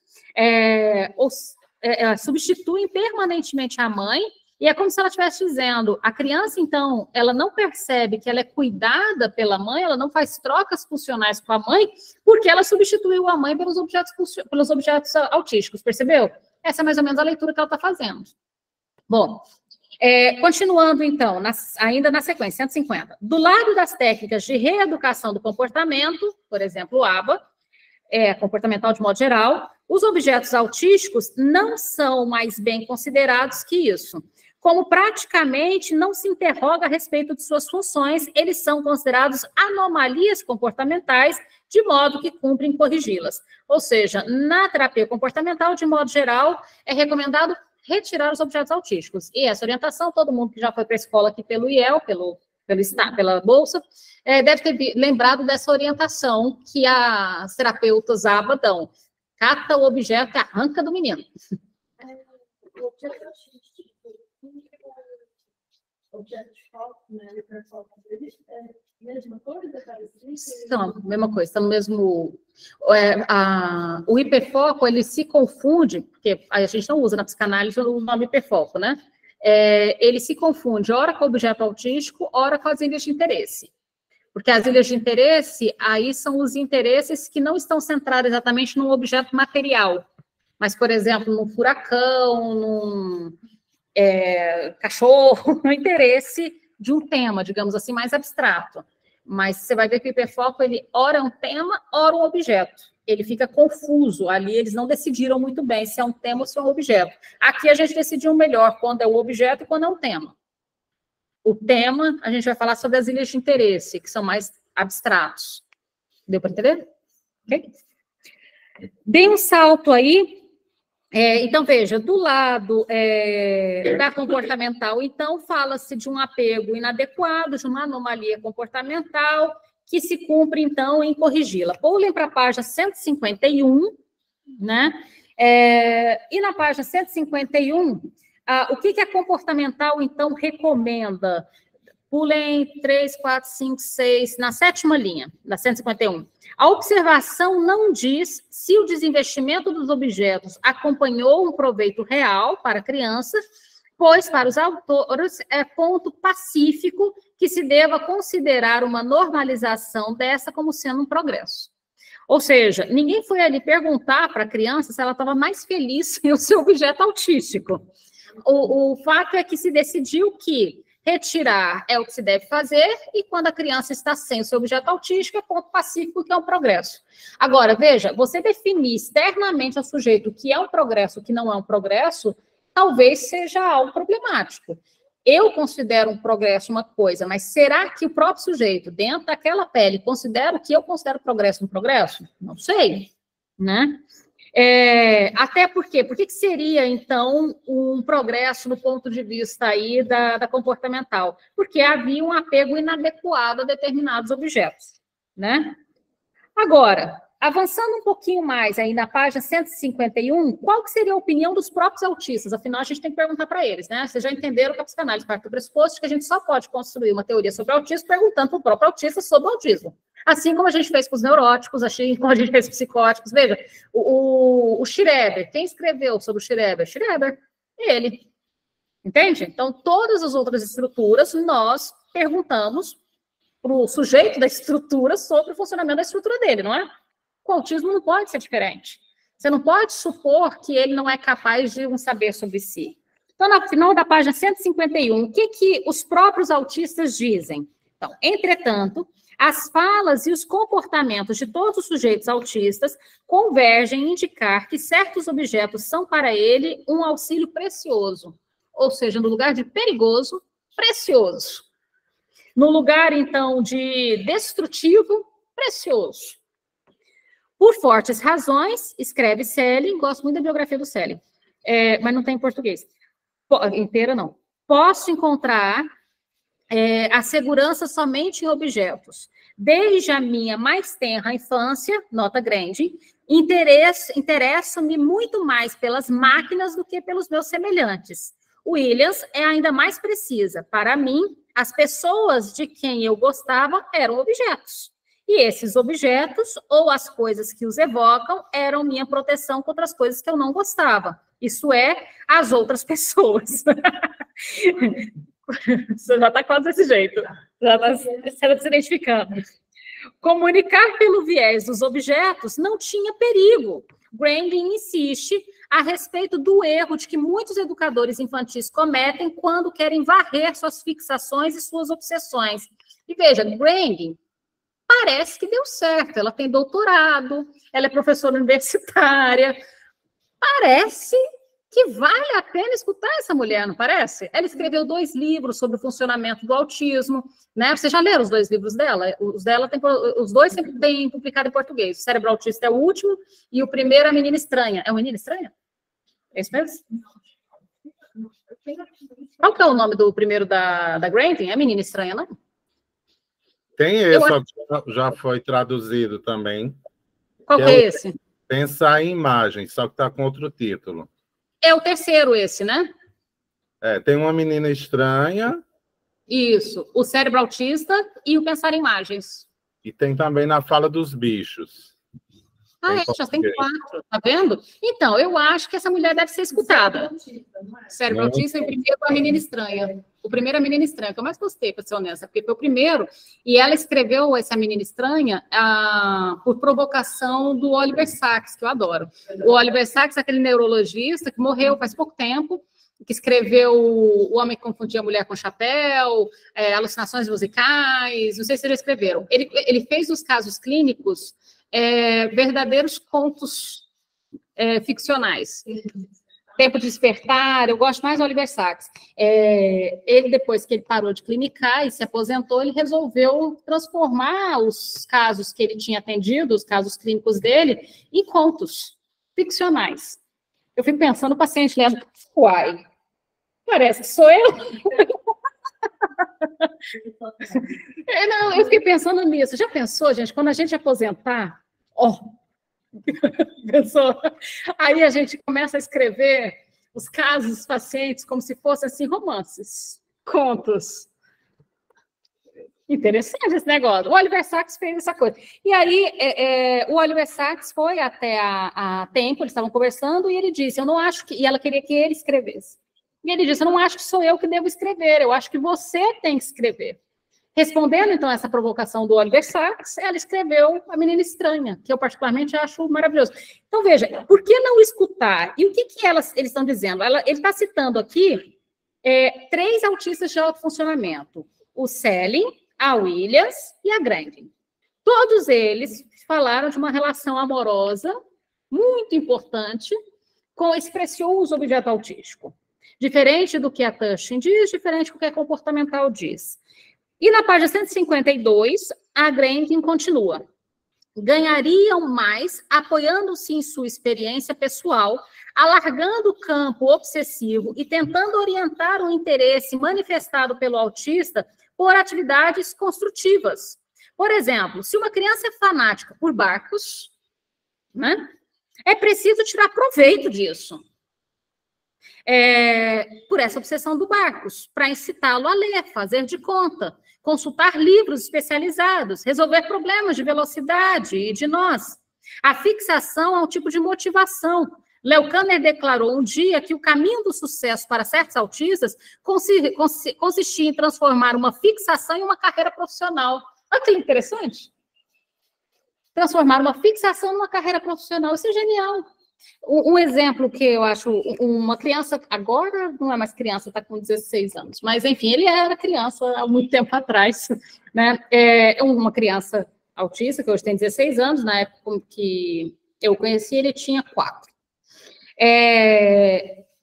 Substituem permanentemente a mãe, e é como se ela estivesse dizendo, a criança, então, ela não percebe que ela é cuidada pela mãe, ela não faz trocas funcionais com a mãe, porque ela substituiu a mãe pelos objetos autísticos, percebeu? Essa é mais ou menos a leitura que ela está fazendo. Bom, continuando, então, ainda na sequência, 150. Do lado das técnicas de reeducação do comportamento, por exemplo, o ABA, comportamental de modo geral, os objetos autísticos não são mais bem considerados que isso. Como praticamente não se interroga a respeito de suas funções, eles são considerados anomalias comportamentais, de modo que cumprem corrigi-las. Ou seja, na terapia comportamental, de modo geral, é recomendado retirar os objetos autísticos. E essa orientação, todo mundo que já foi para a escola aqui pelo IEL, pela Bolsa, deve ter lembrado dessa orientação que as terapeutas ABA dão. Cata o objeto e arranca do menino. Objetos de foco, né? Mesma coisa? Não, mesma coisa, está no mesmo... o hiperfoco, ele se confunde, porque a gente não usa na psicanálise o nome hiperfoco, né? Ele se confunde, ora com o objeto autístico, ora com as ilhas de interesse. Porque as ilhas de interesse, aí são os interesses que não estão centrados exatamente num objeto material, mas, por exemplo, num furacão, num cachorro, no interesse de um tema, digamos assim, mais abstrato. Mas você vai ver que o hiperfoco, ele ora é um tema, ora um objeto. Ele fica confuso, ali eles não decidiram muito bem se é um tema ou se é um objeto. Aqui a gente decidiu melhor quando é um objeto e quando é um tema. O tema, a gente vai falar sobre as ilhas de interesse, que são mais abstratos. Deu para entender? Okay? Dei um salto aí. Então, veja, do lado da comportamental, então, fala-se de um apego inadequado, de uma anomalia comportamental, que se cumpre, então, em corrigi-la. Pulem para a página 151, né? E na página 151, o que a comportamental, então, recomenda? Pulem 3, 4, 5, 6, na 7ª linha, da 151. A observação não diz se o desinvestimento dos objetos acompanhou um proveito real para a criança, pois, para os autores, é ponto pacífico que se deva considerar uma normalização dessa como sendo um progresso. Ou seja, ninguém foi ali perguntar para a criança se ela estava mais feliz sem o seu objeto autístico. O fato é que se decidiu que retirar é o que se deve fazer, e quando a criança está sem o seu objeto autístico, é ponto pacífico, que é um progresso. Agora, veja, você definir externamente ao sujeito o que é um progresso, o que não é um progresso, talvez seja algo problemático. Eu considero um progresso uma coisa, mas será que o próprio sujeito, dentro daquela pele, considera o que eu considero progresso um progresso? Não sei, né? Até porque, por que seria, então, um progresso no ponto de vista aí da comportamental? Porque havia um apego inadequado a determinados objetos, né? Agora, avançando um pouquinho mais aí na página 151, qual que seria a opinião dos próprios autistas? Afinal, a gente tem que perguntar para eles, né? Vocês já entenderam que a psicanálise parte do pressuposto que a gente só pode construir uma teoria sobre autismo perguntando para o próprio autista sobre o autismo. Assim como a gente fez com os neuróticos, assim como a gente fez com os psicóticos. Veja, o Schreber, quem escreveu sobre o Schreber? Schreber, ele. Entende? Então, todas as outras estruturas, nós perguntamos para o sujeito da estrutura sobre o funcionamento da estrutura dele, não é? O autismo não pode ser diferente. Você não pode supor que ele não é capaz de um saber sobre si. Então, no final da página 151, o que os próprios autistas dizem? Então, entretanto, as falas e os comportamentos de todos os sujeitos autistas convergem em indicar que certos objetos são para ele um auxílio precioso, ou seja, no lugar de perigoso, precioso. No lugar, então, de destrutivo, precioso. Por fortes razões, escreve Selling, gosto muito da biografia do Selling, mas não tem em português. Inteira, não. Posso encontrar a segurança somente em objetos. Desde a minha mais tenra infância, nota grande, interesso-me muito mais pelas máquinas do que pelos meus semelhantes. Williams é ainda mais precisa. Para mim, as pessoas de quem eu gostava eram objetos. E esses objetos, ou as coisas que os evocam, eram minha proteção contra as coisas que eu não gostava. Isso é, as outras pessoas. Você já está quase desse jeito. Já está se identificando. Comunicar pelo viés dos objetos não tinha perigo. Grandin insiste a respeito do erro de que muitos educadores infantis cometem quando querem varrer suas fixações e suas obsessões. E veja, Grandin parece que deu certo. Ela tem doutorado, ela é professora universitária. Parece que vale a pena escutar essa mulher, não parece? Ela escreveu 2 livros sobre o funcionamento do autismo, né? Vocês já leram os 2 livros dela? Os 2 sempre têm publicado em português. O Cérebro Autista é o último, e o primeiro é A Menina Estranha. É uma Menina Estranha? É isso mesmo? Qual que é o nome do primeiro da Grandin? É Menina Estranha, não? Tem esse, já foi traduzido também. Qual que é esse? Pensar em Imagens, só que está com outro título. É o terceiro esse, né? Tem Uma Menina Estranha. Isso, o Cérebro Autista e o Pensar em Imagens. E tem também Na Fala dos Bichos. Já tem 4, tá vendo? Então, eu acho que essa mulher deve ser escutada. Cérebro Autista e o primeiro A Menina Estranha. O primeiro A Menina Estranha, que eu mais gostei, para ser honesta, porque foi o primeiro, e ela escreveu essa Menina Estranha por provocação do Oliver Sacks, que eu adoro. O Oliver Sacks é aquele neurologista que morreu faz pouco tempo, que escreveu O Homem que Confundia a Mulher com Chapéu, Alucinações Musicais, não sei se vocês já escreveram. Ele fez os casos clínicos verdadeiros contos ficcionais. Tempo de Despertar, eu gosto mais do Oliver Sacks. Ele, depois que ele parou de clinicar e se aposentou, ele resolveu transformar os casos que ele tinha atendido, os casos clínicos dele, em contos ficcionais. Eu fico pensando, o paciente lendo, uai, parece que sou eu. Não, eu fiquei pensando nisso. Já pensou, gente, quando a gente aposentar, pensou? Aí a gente começa a escrever os casos dos pacientes como se fossem assim, romances, contos. Interessante esse negócio. O Oliver Sacks fez essa coisa. E aí, o Oliver Sacks foi até a Tempo, eles estavam conversando, e ele disse, eu não acho que... E ela queria que ele escrevesse. E ele disse, eu não acho que sou eu que devo escrever, eu acho que você tem que escrever. Respondendo, então, essa provocação do Oliver Sacks, ela escreveu A Menina Estranha, que eu particularmente acho maravilhoso. Então, veja, por que não escutar? E o que eles estão dizendo? Ele está citando aqui 3 autistas de alto funcionamento. O Selling, a Williams e a Grandin. Todos eles falaram de uma relação amorosa muito importante com esse precioso objeto autístico. Diferente do que a Tushing diz, diferente do que a comportamental diz. E na página 152, a Grandin continua. Ganhariam mais apoiando-se em sua experiência pessoal, alargando o campo obsessivo e tentando orientar o interesse manifestado pelo autista por atividades construtivas. Por exemplo, se uma criança é fanática por barcos, né, é preciso tirar proveito disso. Por essa obsessão do barcos, para incitá-lo a ler, fazer de conta, consultar livros especializados, resolver problemas de velocidade e de nós. A fixação é um tipo de motivação. Leo Kanner declarou um dia que o caminho do sucesso para certos autistas consistia em transformar uma fixação em uma carreira profissional. Olha que interessante. Transformar uma fixação numa carreira profissional. Isso é genial. Um exemplo que eu acho, uma criança, agora não é mais criança, está com 16 anos, mas enfim, ele era criança há muito tempo atrás, né? Uma criança autista, que hoje tem 16 anos, na época que eu conheci, ele tinha 4.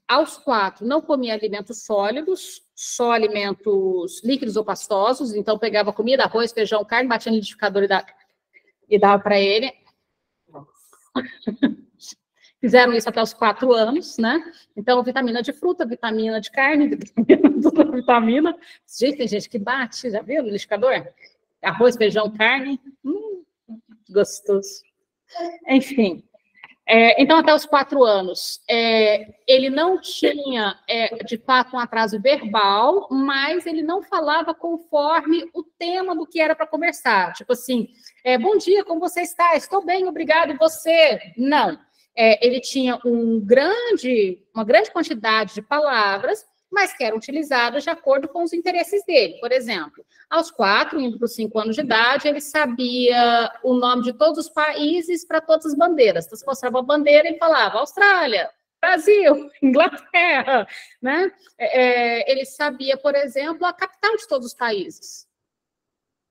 Aos 4, não comia alimentos sólidos, só alimentos líquidos ou pastosos, então pegava comida, arroz, feijão, carne, batia no liquidificador e dava para ele. Fizeram isso até os 4 anos, né? Então, vitamina de fruta, vitamina de carne, vitamina. Gente, tem gente que bate, já viu no liquidificador? Arroz, feijão, carne. Gostoso. Enfim. Então, até os 4 anos, ele não tinha, de fato, um atraso verbal, mas ele não falava conforme o tema do que era para conversar. Tipo assim, bom dia, como você está? Estou bem, obrigado, e você? Não. Ele tinha uma grande quantidade de palavras, mas que eram utilizadas de acordo com os interesses dele. Por exemplo, aos 4, indo para os 5 anos de idade, ele sabia o nome de todos os países para todas as bandeiras. Então, se mostrava a bandeira, ele falava Austrália, Brasil, Inglaterra, né? Ele sabia, por exemplo, a capital de todos os países.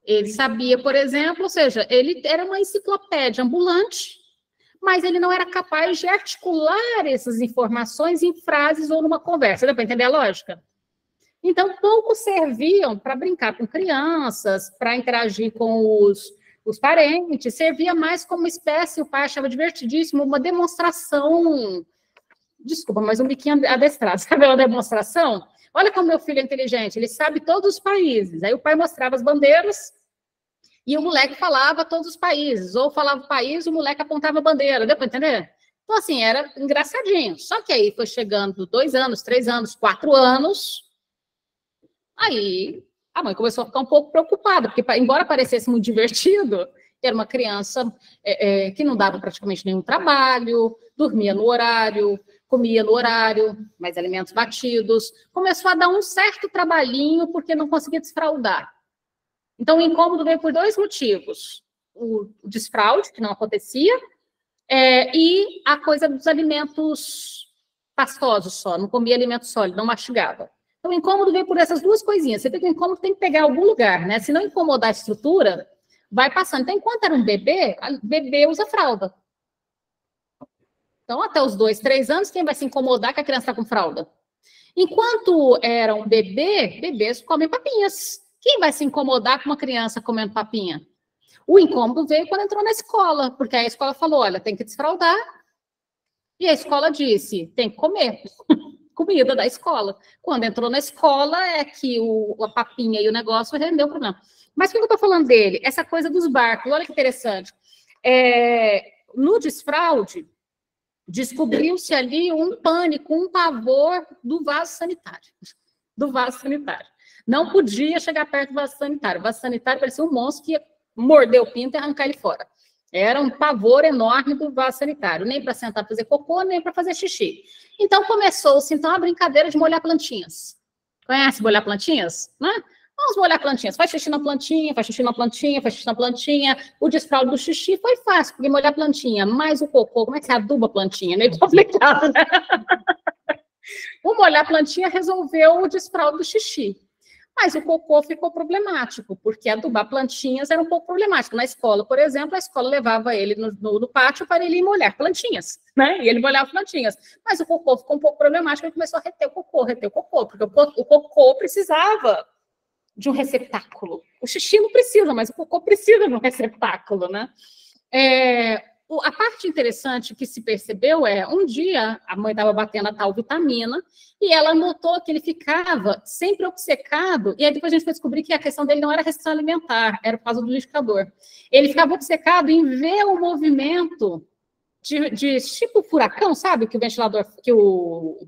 Ele sabia, por exemplo, ou seja, ele era uma enciclopédia ambulante, mas ele não era capaz de articular essas informações em frases ou numa conversa. Deu para entender a lógica? Então, poucos serviam para brincar com crianças, para interagir com os parentes, servia mais como uma espécie, o pai achava divertidíssimo, uma demonstração, desculpa, mas um biquinho adestrado, sabe uma demonstração? Olha como meu filho é inteligente, ele sabe todos os países. Aí o pai mostrava as bandeiras, e o moleque falava todos os países, ou falava o país, o moleque apontava a bandeira, deu para entender? Então, assim, era engraçadinho. Só que aí foi chegando 2 anos, 3 anos, 4 anos, aí a mãe começou a ficar um pouco preocupada, porque, embora parecesse muito divertido, era uma criança que não dava praticamente nenhum trabalho, dormia no horário, comia no horário, mais alimentos batidos, começou a dar um certo trabalhinho porque não conseguia desfraldar. Então, o incômodo veio por 2 motivos. O desfraude, que não acontecia, e a coisa dos alimentos pastosos só, não comia alimento sólido, não mastigava. Então, o incômodo veio por essas 2 coisinhas. Você tem que o incômodo tem que pegar algum lugar, né? Se não incomodar a estrutura, vai passando. Então, enquanto era um bebê, bebê usa fralda. Então, até os 2, 3 anos, quem vai se incomodar que a criança está com fralda? Enquanto era um bebê, bebês comem papinhas. Quem vai se incomodar com uma criança comendo papinha? O incômodo veio quando entrou na escola, porque a escola falou, olha, tem que desfraldar. E a escola disse, tem que comer comida da escola. Quando entrou na escola, é que a papinha e o negócio rendeu o problema. Mas o que eu estou falando dele? Essa coisa dos barcos, olha que interessante. No desfraude, descobriu-se ali um pânico, um pavor do vaso sanitário. Do vaso sanitário. Não podia chegar perto do vaso sanitário. O vaso sanitário parecia um monstro que ia morder o pinto e arrancar ele fora. Era um pavor enorme do vaso sanitário. Nem para sentar para fazer cocô, nem para fazer xixi. Então, começou-se, então, a brincadeira de molhar plantinhas. Conhece molhar plantinhas? Né? Vamos molhar plantinhas. Faz xixi na plantinha, faz xixi na plantinha, faz xixi na plantinha. O desfraude do xixi foi fácil, porque molhar plantinha, mais o cocô, como é que você aduba a plantinha? Meio complicado, né? O molhar plantinha resolveu o desfraude do xixi. Mas o cocô ficou problemático, porque adubar plantinhas era um pouco problemático. Na escola, por exemplo, a escola levava ele no pátio para ele ir molhar plantinhas, né? E ele molhava plantinhas. Mas o cocô ficou um pouco problemático, ele começou a reter o cocô, porque o cocô precisava de um receptáculo. O xixi não precisa, mas o cocô precisa de um receptáculo, né? A parte interessante que se percebeu um dia a mãe estava batendo a tal vitamina e ela notou que ele ficava sempre obcecado, e aí depois a gente foi descobrir que a questão dele não era restrição alimentar, era por causa do liquidificador. Ele ficava obcecado em ver o movimento de tipo furacão, sabe? Que o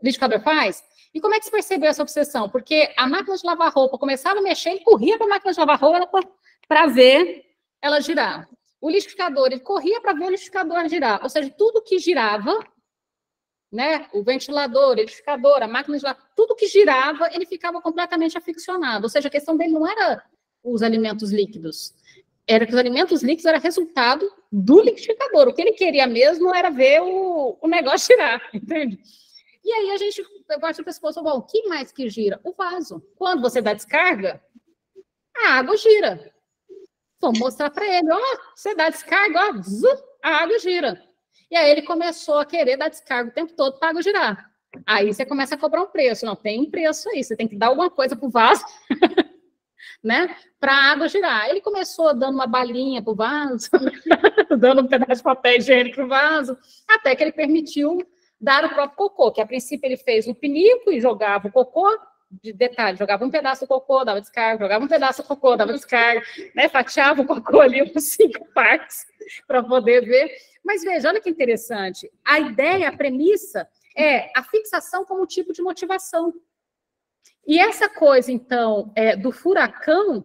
liquidificador faz. E como é que se percebeu essa obsessão? Porque a máquina de lavar roupa começava a mexer, ele corria para a máquina de lavar roupa para ver ela girar. O liquidificador, ele corria para ver o liquidificador girar. Ou seja, tudo que girava, né? O ventilador, o liquidificador, a máquina de lavar, tudo que girava, ele ficava completamente aficionado. Ou seja, a questão dele não era os alimentos líquidos. Era que os alimentos líquidos eram resultado do liquidificador. O que ele queria mesmo era ver o negócio girar, entende? E aí a gente bate o pescoço, bom, o que mais que gira? O vaso. Quando você dá descarga, a água gira. Vamos mostrar para ele, você dá descarga, a água gira. E aí ele começou a querer dar descarga o tempo todo para a água girar. Aí você começa a cobrar um preço. Não, tem um preço aí, você tem que dar alguma coisa para o vaso, né? Para a água girar. Ele começou dando uma balinha para o vaso, dando um pedaço de papel higiênico para o vaso, até que ele permitiu dar o próprio cocô, que a princípio ele fez o pinico e jogava o cocô, de detalhe, jogava um pedaço do cocô, dava descarga, jogava um pedaço do cocô, dava descarga, né? Fatiava o cocô ali em 5 partes para poder ver. Mas veja, olha que interessante. A ideia, a premissa é a fixação como tipo de motivação. E essa coisa, então, do furacão,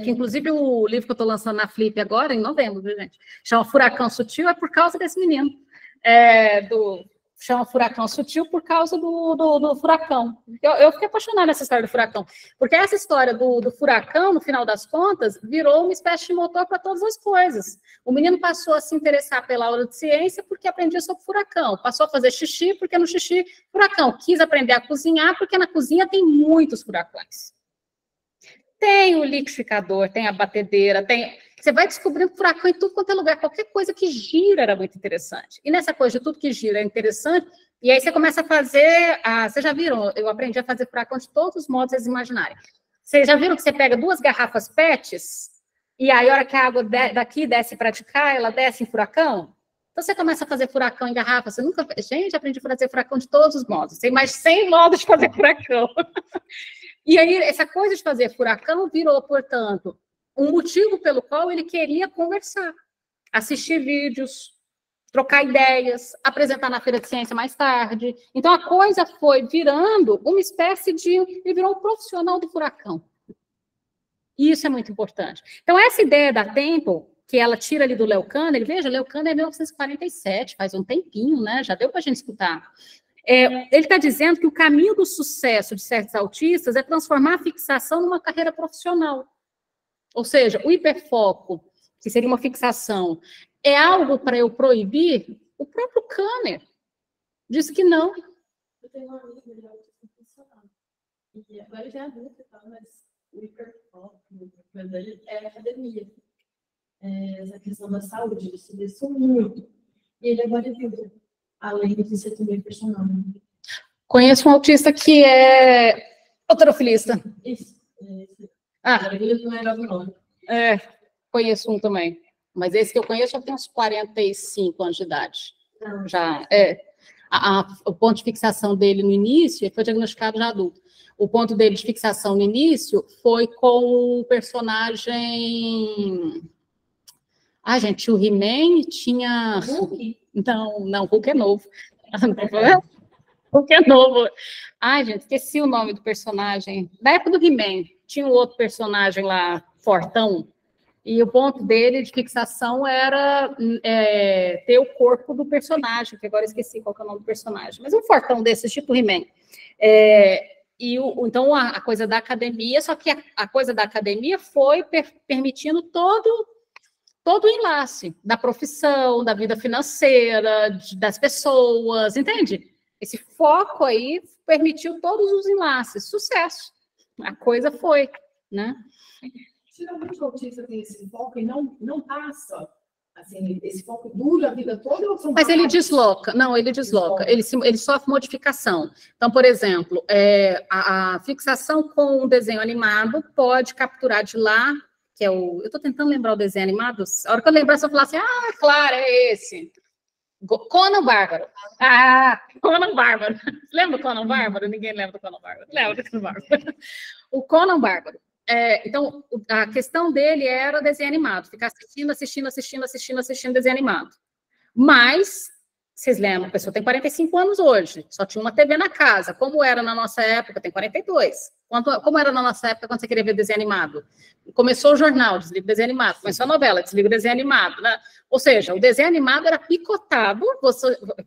que inclusive o livro que eu estou lançando na Flip agora, em novembro, viu, gente? Chama Furacão Sutil, é por causa desse menino. Chama Furacão Sutil por causa do furacão. Eu fiquei apaixonada nessa história do furacão, porque essa história do furacão, no final das contas, virou uma espécie de motor para todas as coisas. O menino passou a se interessar pela aula de ciência porque aprendia sobre furacão, passou a fazer xixi porque no xixi, furacão. Quis aprender a cozinhar porque na cozinha tem muitos furacões. Tem o liquidificador, tem a batedeira, você vai descobrindo furacão em tudo quanto é lugar. Qualquer coisa que gira era muito interessante. E nessa coisa de tudo que gira é interessante, e aí você começa a fazer... vocês já viram? Eu aprendi a fazer furacão de todos os modos vocês imaginarem. Vocês já viram que você pega 2 garrafas PETs, e aí a hora que a água daqui desce para de cá, ela desce em furacão? Então você começa a fazer furacão em garrafa. Você nunca... Gente, aprendi a fazer furacão de todos os modos. Tem mais 100 modos de fazer furacão. E aí, essa coisa de fazer furacão virou, portanto, um motivo pelo qual ele queria conversar, assistir vídeos, trocar ideias, apresentar na Feira de Ciência mais tarde. Então, a coisa foi virando uma espécie de... Ele virou um profissional do furacão. E isso é muito importante. Então, essa ideia da Temple, que ela tira ali do Leo Kanner, veja, Leo Kanner é 1947, faz um tempinho, né? Já deu para a gente escutar. Ele está dizendo que o caminho do sucesso de certos autistas é transformar a fixação numa carreira profissional. Ou seja, o hiperfoco, que seria uma fixação, é algo para eu proibir? O próprio Kanner disse que não. Eu tenho uma amiga de autista funcional. E agora já é adulta, mas o hiperfoco dele é a academia. Essa questão da saúde, ele se desceu muito. E ele agora é vivo. Além de ser também personal. Conheço um autista que é halterofilista. Isso. Ele não era o nome. Conheço um também. Mas esse que eu conheço já tem uns 45 anos de idade. Não. Já, o ponto de fixação dele no início, ele foi diagnosticado já adulto. O ponto dele de fixação no início foi com o personagem... gente, o He-Man tinha... Hulk? Não, Hulk é novo. Hulk é novo. Gente, esqueci o nome do personagem. Da época do He-Man, tinha um outro personagem lá, fortão, e o ponto dele de fixação era ter o corpo do personagem, que agora eu esqueci qual que é o nome do personagem, mas um fortão desses, tipo He-Man. Então, a coisa da academia, só que a coisa da academia foi permitindo todo o enlace da profissão, da vida financeira, das pessoas, entende? Esse foco aí permitiu todos os enlaces. Sucesso. A coisa foi, né? Geralmente o autista tem esse foco e não passa. Assim, esse foco dura a vida toda? Mas ele desloca. Não, ele desloca. Ele sofre modificação. Então, por exemplo, a fixação com um desenho animado pode capturar de lá, que é eu estou tentando lembrar o desenho animado, a hora que eu lembrar, se eu falar assim, claro, é esse. Conan Bárbaro. Conan Bárbaro. Lembra do Conan Bárbaro? Ninguém lembra do Conan Bárbaro. Lembra do Conan Bárbaro. O Conan Bárbaro. Então, a questão dele era desenho animado, ficar assistindo desenho animado. Mas, vocês lembram, a pessoa tem 45 anos hoje, só tinha uma TV na casa. Como era na nossa época, tem 42. Como era na nossa época quando você queria ver desenho animado? Começou o jornal, desliga o desenho animado. Começou a novela, desliga o desenho animado. Né? Ou seja, o desenho animado era picotado.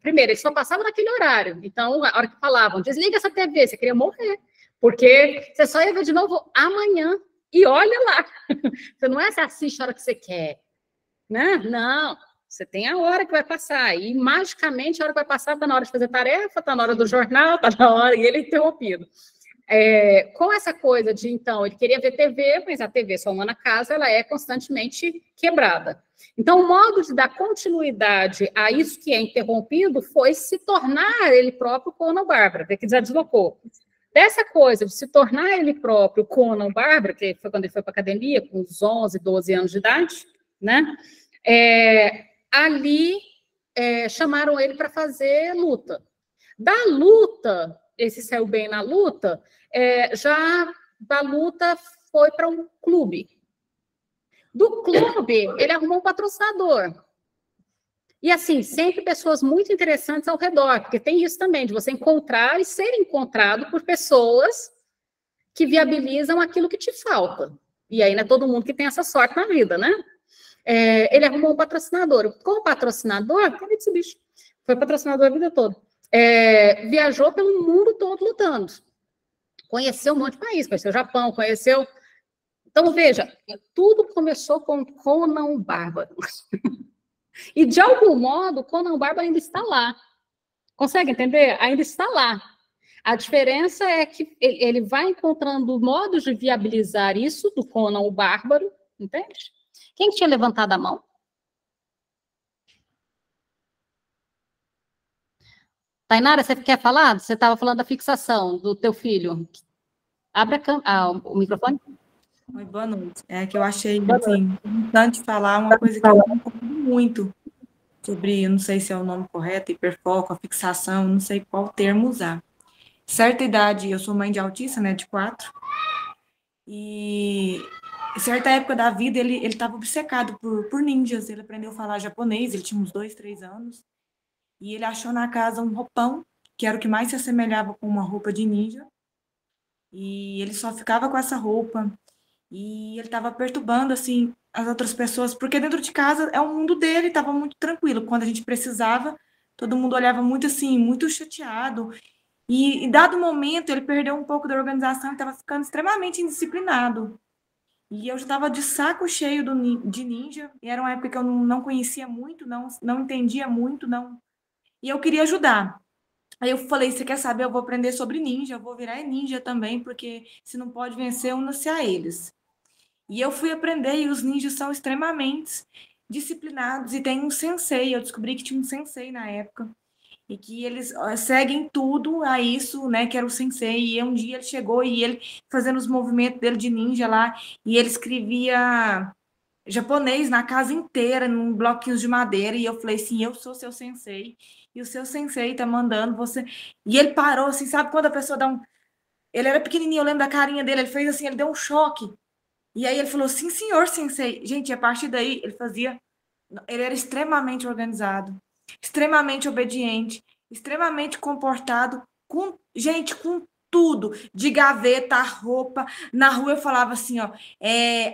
Primeiro, ele só passava naquele horário. Então, a hora que falavam, desliga essa TV, você queria morrer. Porque você só ia ver de novo amanhã. E olha lá. Você não você assiste a hora que você quer. Né? Não. Você tem a hora que vai passar. E, magicamente, a hora que vai passar está na hora de fazer tarefa, está na hora do jornal, está na hora... E ele é interrompido. Com essa coisa de, então, ele queria ver TV, mas a TV só uma na casa, ela é constantemente quebrada. Então, o modo de dar continuidade a isso que é interrompido foi se tornar ele próprio Conan Bárbaro, que já deslocou. Dessa coisa de se tornar ele próprio Conan Bárbaro, que foi quando ele foi para a academia, com uns 11, 12 anos de idade, né? Ali chamaram ele para fazer luta. Da luta, esse saiu bem na luta, já da luta foi para um clube. Do clube, ele arrumou um patrocinador. E, assim, sempre pessoas muito interessantes ao redor, porque tem isso também, de você encontrar e ser encontrado por pessoas que viabilizam aquilo que te falta. E aí não é todo mundo que tem essa sorte na vida, né? Ele arrumou um patrocinador. Como patrocinador, cadê esse bicho? Foi patrocinador a vida toda. Viajou pelo mundo todo lutando. Conheceu um monte de país, conheceu o Japão, conheceu... Então, veja, tudo começou com Conan o Bárbaro. E, de algum modo, Conan o Bárbaro ainda está lá. Consegue entender? Ainda está lá. A diferença é que ele vai encontrando modos de viabilizar isso do Conan o Bárbaro, entende? Quem tinha levantado a mão? Tainara, você quer falar? Você estava falando da fixação do teu filho. Abre o microfone. Oi, boa noite. É que eu achei assim, importante falar uma coisa que eu concordo muito sobre, eu não sei se é o nome correto, hiperfoco, a fixação, não sei qual termo usar. Certa idade, eu sou mãe de autista, né, de 4, e certa época da vida ele estava obcecado por ninjas, ele aprendeu a falar japonês, ele tinha uns 2, 3 anos, e ele achou na casa um roupão, que era o que mais se assemelhava com uma roupa de ninja, e ele só ficava com essa roupa, e ele estava perturbando, assim, as outras pessoas, porque dentro de casa é o mundo dele, estava muito tranquilo. Quando a gente precisava, todo mundo olhava muito, assim, muito chateado. E dado momento, ele perdeu um pouco da organização e estava ficando extremamente indisciplinado. E eu já estava de saco cheio de ninja, e era uma época que eu não conhecia muito, não entendia muito, não. E eu queria ajudar. Aí eu falei, você quer saber? Eu vou aprender sobre ninja, eu vou virar ninja também, porque se não pode vencer, una-se a eles. E eu fui aprender, e os ninjas são extremamente disciplinados, e tem um sensei, eu descobri que tinha um sensei na época, e que eles seguem tudo a isso, né, que era o sensei, e um dia ele chegou, e ele fazendo os movimentos dele de ninja lá, e ele escrevia japonês na casa inteira, num bloquinhos de madeira, e eu falei assim, eu sou seu sensei, e o seu sensei tá mandando você... E ele parou, assim, sabe quando a pessoa dá um... Ele era pequenininho, eu lembro da carinha dele, ele fez assim, ele deu um choque. E aí ele falou, sim, senhor, sensei. Gente, a partir daí, ele era extremamente organizado, extremamente obediente, extremamente comportado, com tudo, de gaveta, roupa. Na rua eu falava assim, ó,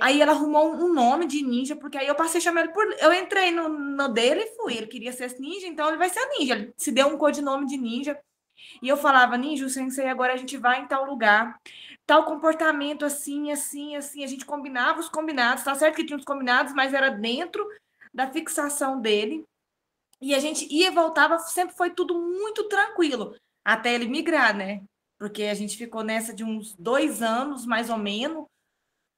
aí ela arrumou um nome de ninja, porque aí eu passei a chamar ele eu entrei no dele e fui, ele queria ser ninja, então ele vai ser ninja, ele se deu um codinome de ninja. E eu falava, ninja, o sensei, agora a gente vai em tal lugar, tal comportamento assim, assim, assim. A gente combinava os combinados, tá certo que tinha os combinados, mas era dentro da fixação dele. E a gente ia e voltava, sempre foi tudo muito tranquilo, até ele migrar, né? Porque a gente ficou nessa de uns 2 anos, mais ou menos,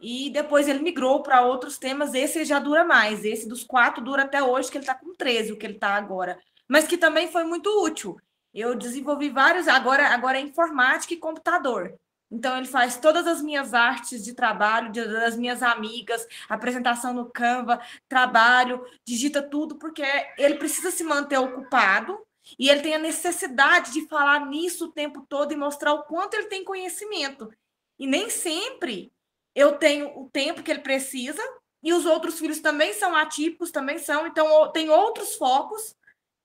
e depois ele migrou para outros temas. Esse já dura mais, esse dos 4 dura até hoje, que ele está com 13, o que ele está agora. Mas que também foi muito útil. Eu desenvolvi vários, agora é informática e computador. Então, ele faz todas as minhas artes de trabalho, das minhas amigas, apresentação no Canva, trabalho, digita tudo, porque ele precisa se manter ocupado e ele tem a necessidade de falar nisso o tempo todo e mostrar o quanto ele tem conhecimento. E nem sempre eu tenho o tempo que ele precisa, e os outros filhos também são atípicos, também são, então tem outros focos.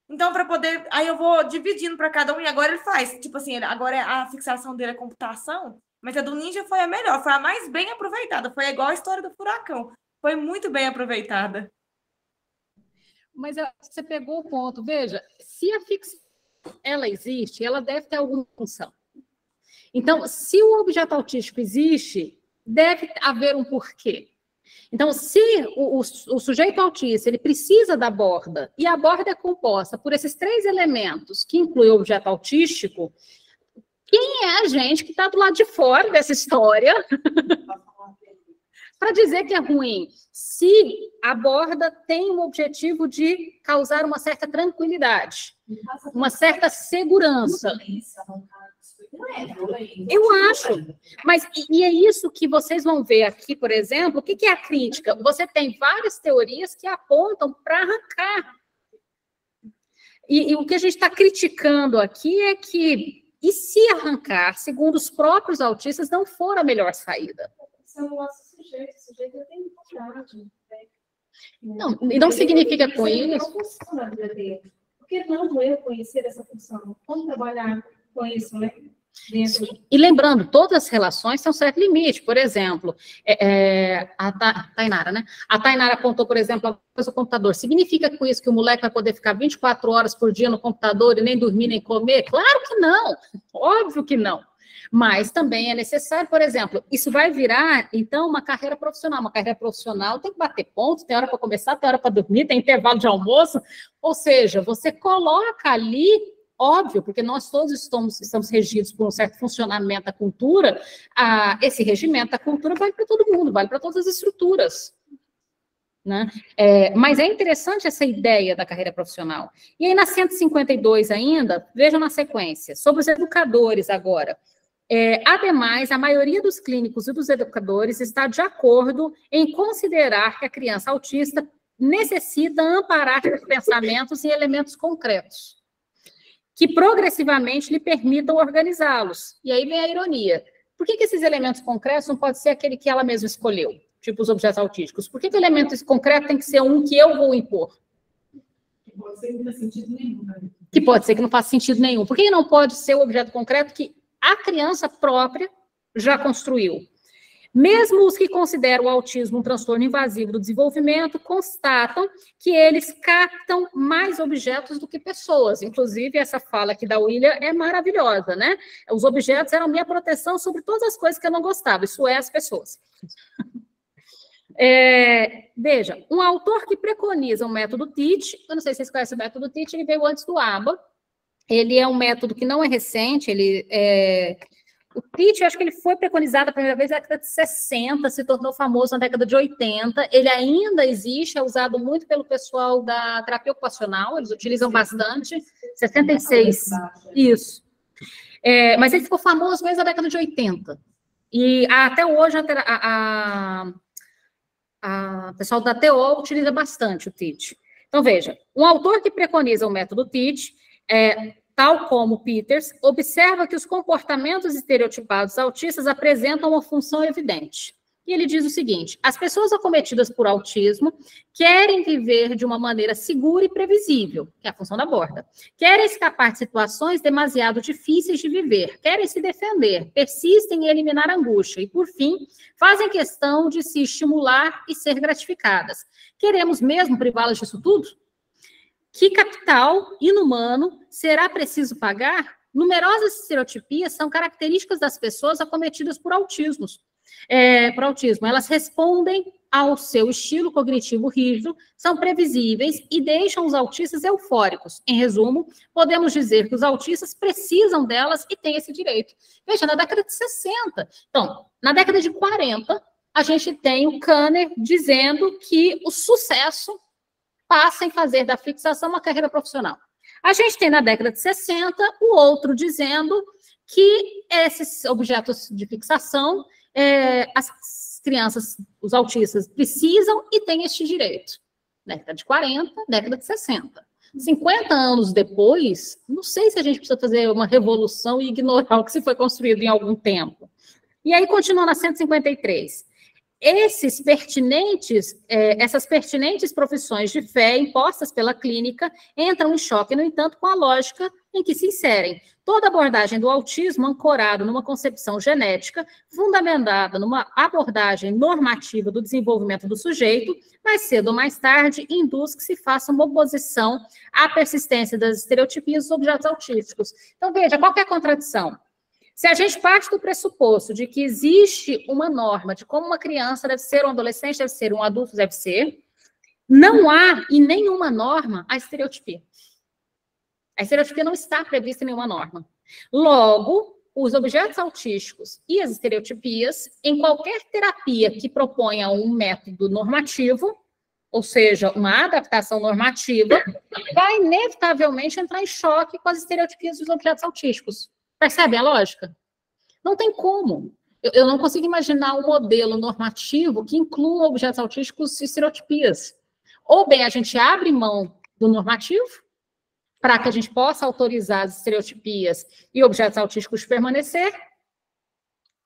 Então, para poder... Aí eu vou dividindo para cada um, e agora ele faz. Tipo assim, agora a fixação dele é computação, mas a do ninja foi a melhor, foi a mais bem aproveitada. Foi igual a história do furacão. Foi muito bem aproveitada. Mas você pegou o ponto. Veja, se a fixação ela existe, ela deve ter alguma função. Então, se o objeto autístico existe, deve haver um porquê. Então, se o sujeito autista ele precisa da borda, e a borda é composta por esses 3 elementos, que inclui o objeto autístico, quem é a gente que está do lado de fora dessa história para dizer que é ruim? Se a borda tem o objetivo de causar uma certa tranquilidade, uma certa segurança. Eu acho, mas e é isso que vocês vão ver aqui, por exemplo, o que é a crítica? Você tem várias teorias que apontam para arrancar. E o que a gente está criticando aqui é que E se arrancar, segundo os próprios autistas, não for a melhor saída. Isso é o nosso sujeito. O sujeito tem vontade. Não, e não significa com isso... Não funciona a vida dele. Por que não eu conhecer essa função? Como trabalhar com isso, né? E lembrando, todas as relações têm um certo limite. Por exemplo, a Tainara, né? A Tainara apontou, por exemplo, a coisa do computador. Significa com isso que o moleque vai poder ficar 24 horas por dia no computador e nem dormir, nem comer? Claro que não. Óbvio que não. Mas também é necessário, por exemplo, isso vai virar, então, uma carreira profissional. Uma carreira profissional tem que bater pontos, tem hora para começar, tem hora para dormir, tem intervalo de almoço. Ou seja, você coloca ali... Óbvio, porque nós todos estamos regidos por um certo funcionamento da cultura, esse regimento da cultura vale para todo mundo, vale para todas as estruturas. Né? Mas é interessante essa ideia da carreira profissional. E aí, na 152 ainda, vejam na sequência, sobre os educadores agora. Ademais, a maioria dos clínicos e dos educadores está de acordo em considerar que a criança autista necessita amparar seus pensamentos em elementos concretos, que progressivamente lhe permitam organizá-los. E aí vem a ironia. Por que esses elementos concretos não pode ser aquele que ela mesma escolheu? Tipo os objetos autísticos. Por que o elemento concreto tem que ser um que eu vou impor? Que pode ser que não faz sentido nenhum. Né? Que pode ser que não faça sentido nenhum. Por que não pode ser o objeto concreto que a criança própria já construiu? Mesmo os que consideram o autismo um transtorno invasivo do desenvolvimento constatam que eles captam mais objetos do que pessoas. Inclusive, essa fala aqui da William é maravilhosa, né? Os objetos eram minha proteção sobre todas as coisas que eu não gostava, isso é, as pessoas. Veja, um autor que preconiza o método TEACH, eu não sei se vocês conhecem o método TEACH, ele veio antes do ABA, ele é um método que não é recente, o TEACH, eu acho que ele foi preconizado a primeira vez na década de 60, se tornou famoso na década de 80, ele ainda existe, é usado muito pelo pessoal da terapia ocupacional, eles utilizam bastante, 66, isso. Mas ele ficou famoso mesmo na década de 80, e até hoje a pessoal da TO utiliza bastante o TEACH. Então, veja, um autor que preconiza o método TEACH, tal como Peters, observa que os comportamentos estereotipados autistas apresentam uma função evidente. E ele diz o seguinte: as pessoas acometidas por autismo querem viver de uma maneira segura e previsível, que é a função da borda. Querem escapar de situações demasiado difíceis de viver, querem se defender, persistem em eliminar a angústia e, por fim, fazem questão de se estimular e ser gratificadas. Queremos mesmo privá-las disso tudo? Que capital inumano será preciso pagar? Numerosas estereotipias são características das pessoas acometidas por autismo. Elas respondem ao seu estilo cognitivo rígido, são previsíveis e deixam os autistas eufóricos. Em resumo, podemos dizer que os autistas precisam delas e têm esse direito. Veja, na década de 60. Então, na década de 40, a gente tem o Kanner dizendo que o sucesso passa em fazer da fixação uma carreira profissional. A gente tem na década de 60 o outro dizendo que esses objetos de fixação, as crianças, os autistas, precisam e têm este direito. Década de 40, década de 60. 50 anos depois, não sei se a gente precisa fazer uma revolução e ignorar o que se foi construído em algum tempo. E aí continua na 153. Essas pertinentes profissões de fé impostas pela clínica entram em choque, no entanto, com a lógica em que se inserem. Toda abordagem do autismo ancorada numa concepção genética, fundamentada numa abordagem normativa do desenvolvimento do sujeito, mais cedo ou mais tarde, induz que se faça uma oposição à persistência das estereotipias dos objetos autísticos. Então, veja, qual que é a contradição? Se a gente parte do pressuposto de que existe uma norma de como uma criança deve ser, um adolescente deve ser, um adulto deve ser, não há em nenhuma norma a estereotipia. A estereotipia não está prevista em nenhuma norma. Logo, os objetos autísticos e as estereotipias, em qualquer terapia que proponha um método normativo, ou seja, uma adaptação normativa, vai inevitavelmente entrar em choque com as estereotipias dos objetos autísticos. Percebe a lógica? Não tem como. Eu não consigo imaginar um modelo normativo que inclua objetos autísticos e estereotipias. Ou bem a gente abre mão do normativo, para que a gente possa autorizar as estereotipias e objetos autísticos permanecer,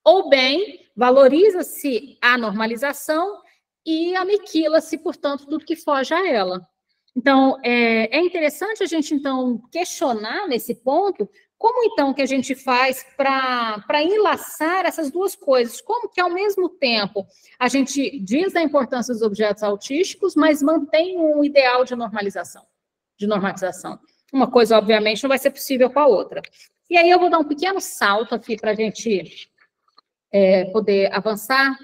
ou bem, valoriza-se a normalização e aniquila-se, portanto, tudo que foge a ela. Então, é interessante a gente, então, questionar nesse ponto como, então, que a gente faz para enlaçar essas duas coisas? Como que, ao mesmo tempo, a gente diz da importância dos objetos autísticos, mas mantém um ideal de normalização? Uma coisa, obviamente, não vai ser possível com a outra. E aí eu vou dar um pequeno salto aqui para a gente poder avançar,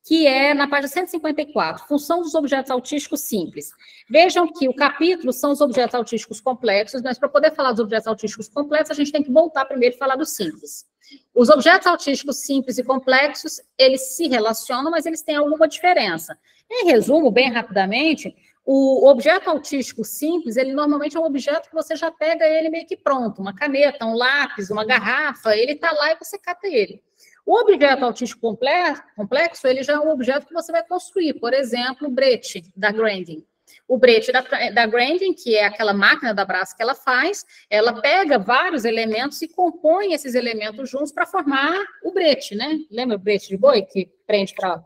que é na página 154, função dos objetos autísticos simples. Vejam que o capítulo são os objetos autísticos complexos, mas para poder falar dos objetos autísticos complexos, a gente tem que voltar primeiro e falar dos simples. Os objetos autísticos simples e complexos, eles se relacionam, mas eles têm alguma diferença. Em resumo, bem rapidamente, o objeto autístico simples, ele normalmente é um objeto que você já pega ele meio que pronto, uma caneta, um lápis, uma garrafa, ele está lá e você cata ele. O objeto autístico complexo, ele já é um objeto que você vai construir. Por exemplo, o brete da Grandin. O brete da Grandin, que é aquela máquina da Brás que ela faz, ela pega vários elementos e compõe esses elementos juntos para formar o brete, né? Lembra o brete de boi que prende para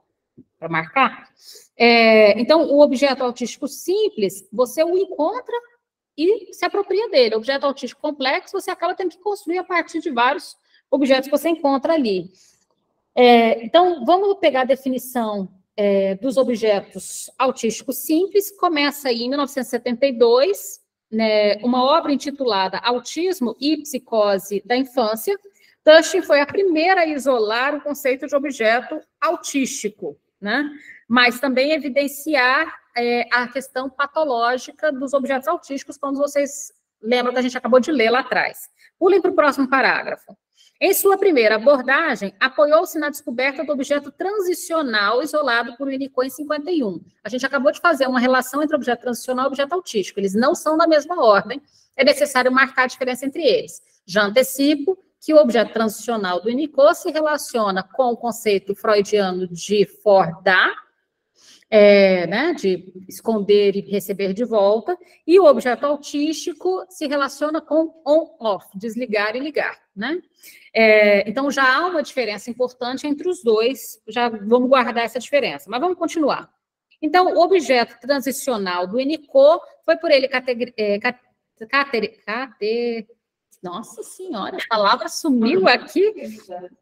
marcar? Então, o objeto autístico simples, você o encontra e se apropria dele. O objeto autístico complexo, você acaba tendo que construir a partir de vários objetos que você encontra ali. Então, vamos pegar a definição dos objetos autísticos simples. Começa aí em 1972, né, uma obra intitulada Autismo e Psicose da Infância. Tushing foi a primeira a isolar o conceito de objeto autístico, né? Mas também evidenciar a questão patológica dos objetos autísticos, como vocês lembram que a gente acabou de ler lá atrás. Pulem para o próximo parágrafo. Em sua primeira abordagem, apoiou-se na descoberta do objeto transicional isolado por Winnicott em 51. A gente acabou de fazer uma relação entre objeto transicional e objeto autístico. Eles não são da mesma ordem, é necessário marcar a diferença entre eles. Já antecipo que o objeto transicional do Winnicott se relaciona com o conceito freudiano de for-dar, né, de esconder e receber de volta, e o objeto autístico se relaciona com on-off, desligar e ligar, né? Então, já há uma diferença importante entre os dois, já vamos guardar essa diferença, mas vamos continuar. Então, o objeto transicional do Winnicott foi por ele nossa senhora, a palavra sumiu aqui,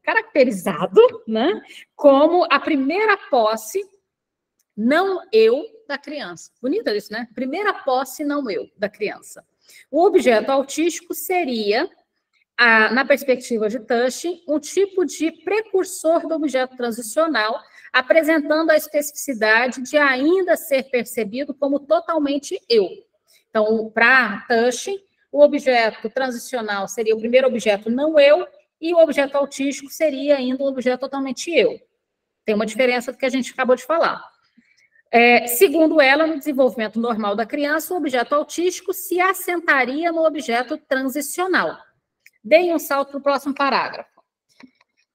caracterizado, né, como a primeira posse não eu da criança. Bonito isso, né? Primeira posse não eu da criança. O objeto autístico seria, na perspectiva de Tushing, um tipo de precursor do objeto transicional, apresentando a especificidade de ainda ser percebido como totalmente eu. Então, para Tushing, o objeto transicional seria o primeiro objeto não eu, e o objeto autístico seria ainda um objeto totalmente eu. Tem uma diferença do que a gente acabou de falar. Segundo ela, no desenvolvimento normal da criança, o objeto autístico se assentaria no objeto transicional. Deem um salto para o próximo parágrafo.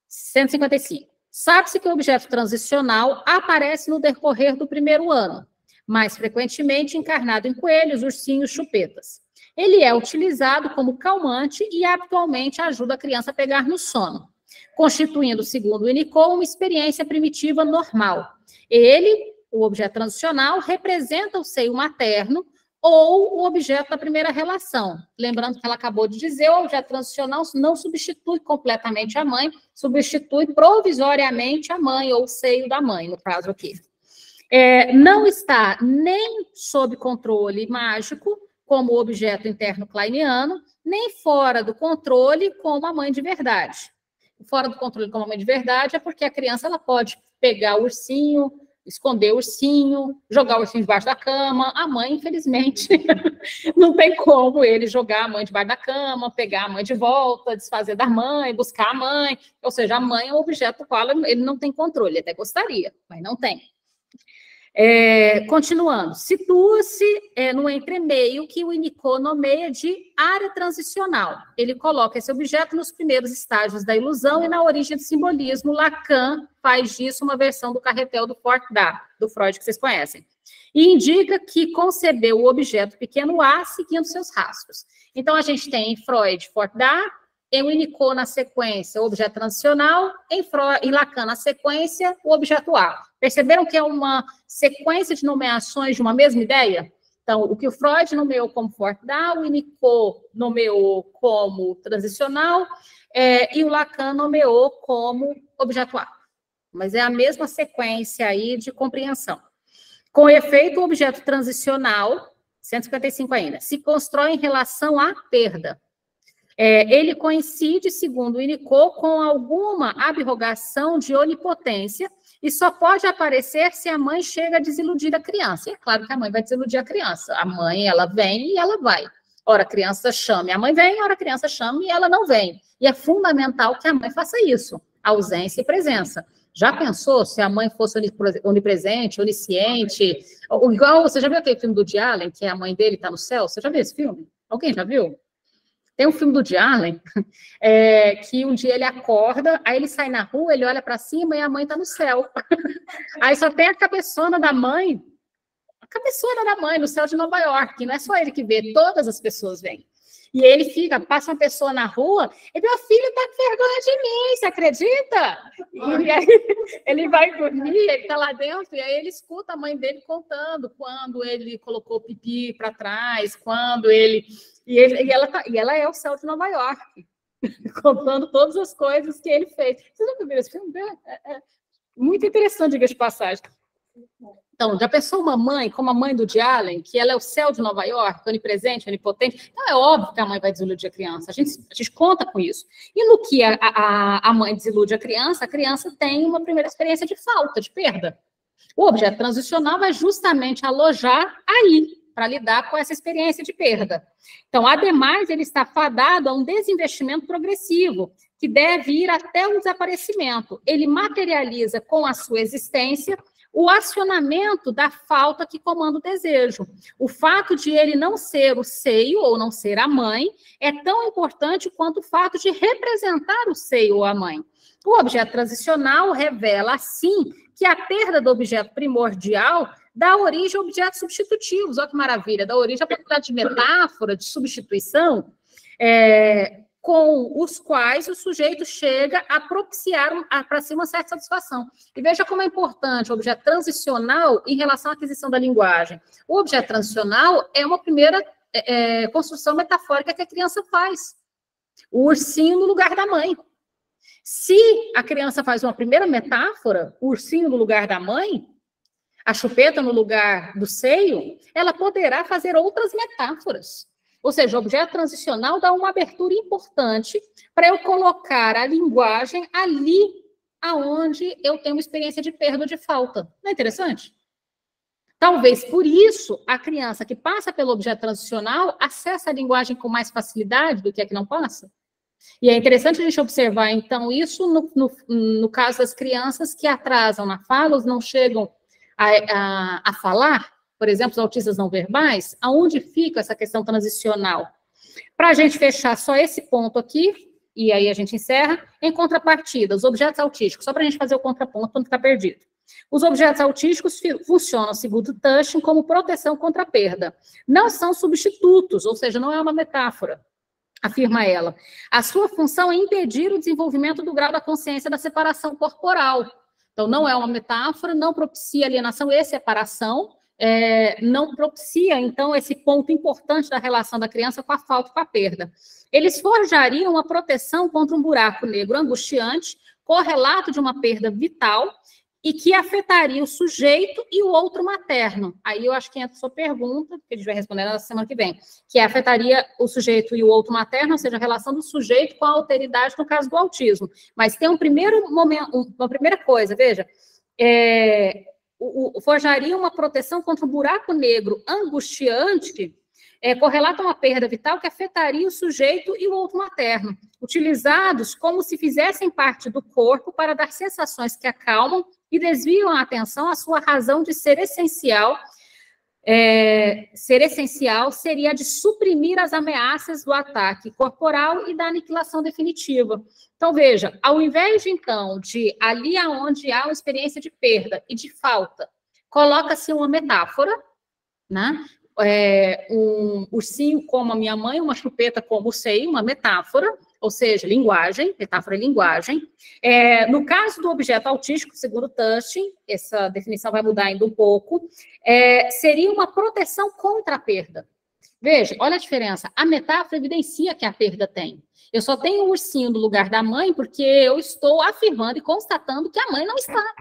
155. Sabe-se que o objeto transicional aparece no decorrer do primeiro ano, mais frequentemente encarnado em coelhos, ursinhos, chupetas. Ele é utilizado como calmante e habitualmente ajuda a criança a pegar no sono, constituindo, segundo Winnicott, uma experiência primitiva normal. Ele, o objeto transicional, representa o seio materno ou o objeto da primeira relação. Lembrando que ela acabou de dizer, o objeto transicional não substitui completamente a mãe, substitui provisoriamente a mãe ou o seio da mãe, no caso aqui. Não está nem sob controle mágico, como o objeto interno kleiniano, nem fora do controle como a mãe de verdade. Fora do controle como a mãe de verdade é porque a criança ela pode pegar o ursinho, esconder o ursinho, jogar o ursinho debaixo da cama. A mãe, infelizmente, não tem como ele jogar a mãe debaixo da cama, pegar a mãe de volta, desfazer da mãe, buscar a mãe. Ou seja, a mãe é um objeto do qual ele não tem controle. Ele até gostaria, mas não tem. Continuando, situa-se no entremeio que o Winnicott nomeia de área transicional. Ele coloca esse objeto nos primeiros estágios da ilusão e na origem do simbolismo. Lacan faz disso uma versão do carretel do Freud, que vocês conhecem. E indica que concebeu o objeto pequeno A seguindo seus rastros. Então, a gente tem em Freud, Fort-da, em Winnicott, na sequência, o objeto transicional, em Lacan, na sequência, o objeto A. Perceberam que é uma sequência de nomeações de uma mesma ideia? Então, o que o Freud nomeou como Fort-da, o Winnicott nomeou como transicional, e o Lacan nomeou como objeto A. Mas é a mesma sequência aí de compreensão. Com efeito, o objeto transicional, 155 ainda, se constrói em relação à perda. Ele coincide, segundo Winnicott, com alguma abrogação de onipotência e só pode aparecer se a mãe chega a desiludir a criança. E é claro que a mãe vai desiludir a criança. A mãe, ela vem e ela vai. Ora, a criança chama e a mãe vem, ora, a criança chama e ela não vem. E é fundamental que a mãe faça isso, ausência e presença. Já pensou se a mãe fosse onipresente, onisciente? Igual, você já viu aquele filme do Woody Allen, que a mãe dele está no céu? Você já viu esse filme? Alguém já viu? Tem um filme do Woody Allen, que um dia ele acorda, aí ele sai na rua, ele olha para cima e a mãe está no céu. Aí só tem a cabeçona da mãe no céu de Nova York. Não é só ele que vê, todas as pessoas veem. E ele passa uma pessoa na rua, e meu filho está com vergonha de mim, você acredita? E aí ele vai dormir, ele está lá dentro, e aí ele escuta a mãe dele contando quando ele colocou o pipi para trás, quando ele... E ela é o céu de Nova York, contando todas as coisas que ele fez. Vocês nunca viram esse filme? É muito interessante, diga de passagem. Então, já pensou uma mãe, como a mãe do Woody Allen, que ela é o céu de Nova York, onipresente, onipotente? Então, é óbvio que a mãe vai desiludir a criança. A gente conta com isso. E no que a mãe desilude a criança tem uma primeira experiência de falta, de perda. O objeto transicional vai justamente alojar aí, para lidar com essa experiência de perda. Então, ademais, ele está fadado a um desinvestimento progressivo, que deve ir até o desaparecimento. Ele materializa com a sua existência o acionamento da falta que comanda o desejo. O fato de ele não ser o seio ou não ser a mãe é tão importante quanto o fato de representar o seio ou a mãe. O objeto transicional revela, assim, que a perda do objeto primordial dá origem a objetos substitutivos. Olha que maravilha, dá origem a possibilidade de metáfora, de substituição, com os quais o sujeito chega a propiciar para si uma certa satisfação. E veja como é importante o objeto transicional em relação à aquisição da linguagem. O objeto transicional é uma primeira construção metafórica que a criança faz. O ursinho no lugar da mãe. Se a criança faz uma primeira metáfora, o ursinho no lugar da mãe, a chupeta no lugar do seio, ela poderá fazer outras metáforas. Ou seja, o objeto transicional dá uma abertura importante para eu colocar a linguagem ali aonde eu tenho uma experiência de perda ou de falta. Não é interessante? Talvez por isso a criança que passa pelo objeto transicional acessa a linguagem com mais facilidade do que a que não passa. E é interessante a gente observar, então, isso no caso das crianças que atrasam na fala, ou não chegam a falar, por exemplo, os autistas não verbais, aonde fica essa questão transicional? Para a gente fechar só esse ponto aqui, e aí a gente encerra, em contrapartida, os objetos autísticos, só para a gente fazer o contraponto para não ficar perdido. Os objetos autísticos funcionam, segundo Tushing, como proteção contra a perda. Não são substitutos, ou seja, não é uma metáfora, afirma ela. A sua função é impedir o desenvolvimento do grau da consciência da separação corporal. Então, não é uma metáfora, não propicia alienação e separação, não propicia, então, esse ponto importante da relação da criança com a falta e com a perda. Eles forjariam uma proteção contra um buraco negro angustiante, correlato de uma perda vital, e que afetaria o sujeito e o outro materno. Aí eu acho que entra a sua pergunta, que a gente vai responder na semana que vem, que afetaria o sujeito e o outro materno, ou seja, a relação do sujeito com a alteridade no caso do autismo. Mas tem um primeiro momento, uma primeira coisa, veja, forjaria uma proteção contra um buraco negro angustiante, correlatam a perda vital que afetaria o sujeito e o outro materno, utilizados como se fizessem parte do corpo para dar sensações que acalmam e desviam a atenção à sua razão de ser essencial. Ser essencial seria a de suprimir as ameaças do ataque corporal e da aniquilação definitiva. Então, veja, ao invés de, então, de ali onde há uma experiência de perda e de falta, coloca-se uma metáfora, né? Um ursinho como a minha mãe, uma chupeta como o seio, uma metáfora, ou seja, linguagem, metáfora e linguagem. No caso do objeto autístico, segundo Tustin, essa definição vai mudar ainda um pouco, seria uma proteção contra a perda. Veja, olha a diferença. A metáfora evidencia que a perda tem. Eu só tenho um ursinho no lugar da mãe porque eu estou afirmando e constatando que a mãe não está.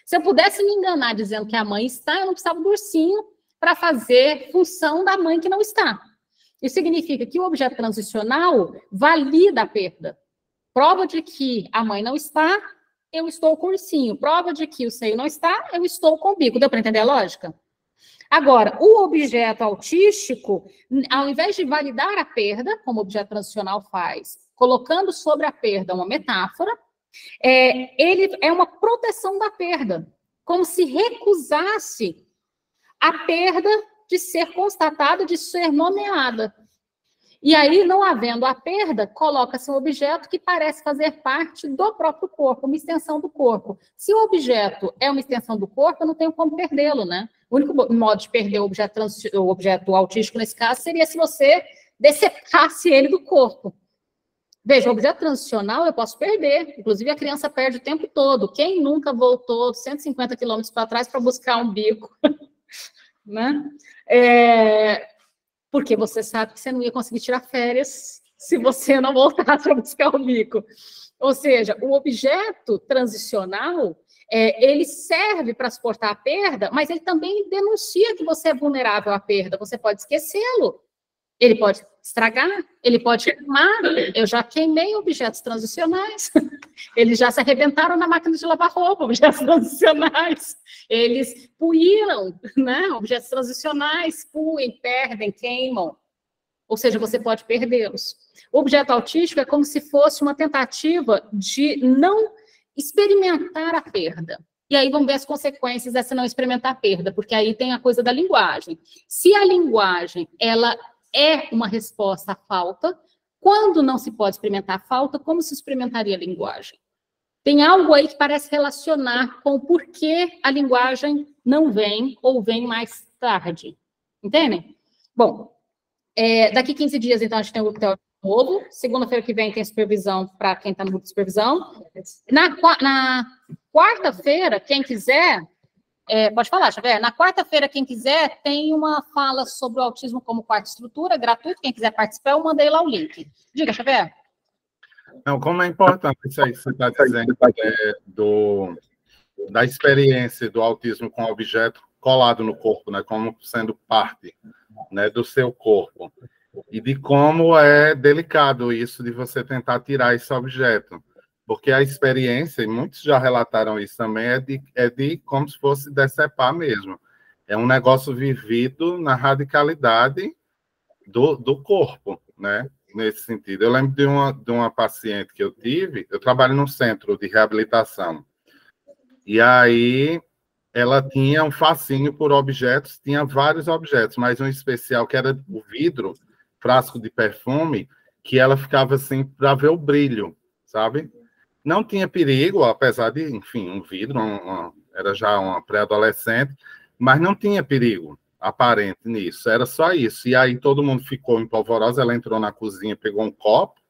Se eu pudesse me enganar dizendo que a mãe está, eu não precisava do ursinho para fazer função da mãe que não está. Isso significa que o objeto transicional valida a perda. Prova de que a mãe não está, eu estou com o ursinho. Prova de que o seio não está, eu estou com o bico. Deu para entender a lógica? Agora, o objeto autístico, ao invés de validar a perda, como o objeto transicional faz, colocando sobre a perda uma metáfora, ele é uma proteção da perda, como se recusasse a perda de ser constatada, de ser nomeada. E aí, não havendo a perda, coloca-se um objeto que parece fazer parte do próprio corpo, uma extensão do corpo. Se o objeto é uma extensão do corpo, eu não tenho como perdê-lo, né? O único modo de perder o objeto autístico, nesse caso, seria se você decepasse ele do corpo. Veja, o objeto transicional eu posso perder, inclusive a criança perde o tempo todo. Quem nunca voltou 150 quilômetros para trás para buscar um bico? Né? Porque você sabe que você não ia conseguir tirar férias se você não voltasse para buscar o bico. Ou seja, o objeto transicional, ele serve para suportar a perda, mas ele também denuncia que você é vulnerável à perda. Você pode esquecê-lo, ele pode estragar, ele pode queimar. Eu já queimei objetos transicionais. Eles já se arrebentaram na máquina de lavar roupa, objetos transicionais. Eles puíram, né? Objetos transicionais puem, perdem, queimam. Ou seja, você pode perdê-los. O objeto autístico é como se fosse uma tentativa de não experimentar a perda. E aí vamos ver as consequências dessa não experimentar a perda, porque aí tem a coisa da linguagem. Se a linguagem, ela é uma resposta à falta, quando não se pode experimentar a falta, como se experimentaria a linguagem? Tem algo aí que parece relacionar com o porquê a linguagem não vem ou vem mais tarde. Entendem? Bom, daqui 15 dias, então, a gente tem o grupo teórico novo. Segunda-feira que vem tem supervisão para quem está no grupo de supervisão. Na quarta-feira, quem quiser... pode falar, Xavier. Na quarta-feira, quem quiser, tem uma fala sobre o autismo como quarta estrutura, gratuito. Quem quiser participar, eu mandei lá o link. Diga, Xavier. Não, como é importante isso aí que você está dizendo da experiência do autismo com objeto colado no corpo, né, como sendo parte, né, do seu corpo. E de como é delicado isso de você tentar tirar esse objeto. Porque a experiência, e muitos já relataram isso também, é de como se fosse decepar mesmo. É um negócio vivido na radicalidade do corpo, né? Nesse sentido. Eu lembro de uma paciente que eu tive, eu trabalho num centro de reabilitação, e aí ela tinha um fascínio por objetos, tinha vários objetos, mas um especial que era o vidro, frasco de perfume, que ela ficava assim para ver o brilho, sabe? Não tinha perigo, apesar de, enfim, um vidro, era já uma pré-adolescente, mas não tinha perigo aparente nisso, era só isso. E aí todo mundo ficou em polvorosa, ela entrou na cozinha, pegou um copo,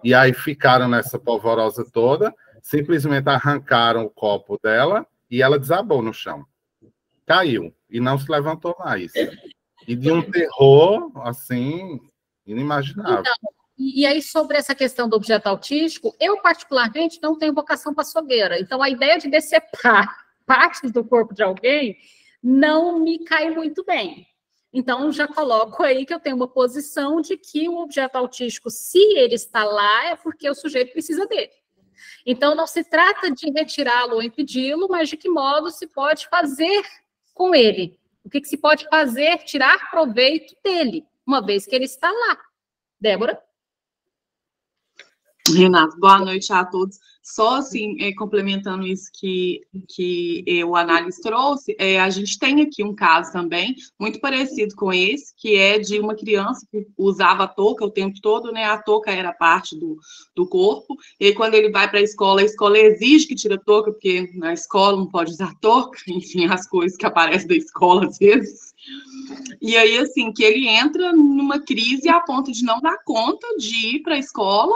e aí ficaram nessa polvorosa toda, simplesmente arrancaram o copo dela e ela desabou no chão. Caiu, e não se levantou mais. E de um terror, assim, inimaginável. Então, e aí, sobre essa questão do objeto autístico, eu, particularmente, não tenho vocação paçogueira. Então, a ideia de decepar partes do corpo de alguém não me cai muito bem. Então, já coloco aí que eu tenho uma posição de que o objeto autístico, se ele está lá, é porque o sujeito precisa dele. Então, não se trata de retirá-lo ou impedi-lo, mas de que modo se pode fazer com ele, O que se pode fazer, tirar proveito dele, uma vez que ele está lá. Débora? Renato, boa noite a todos. Só assim, complementando isso que o análise trouxe, a gente tem aqui um caso também, muito parecido com esse, que é de uma criança que usava a touca o tempo todo, né? A touca era parte do corpo, e aí, quando ele vai para a escola exige que tire a touca, porque na escola não pode usar touca, enfim, as coisas que aparecem da escola às vezes. E aí, assim, que ele entra numa crise a ponto de não dar conta de ir para a escola,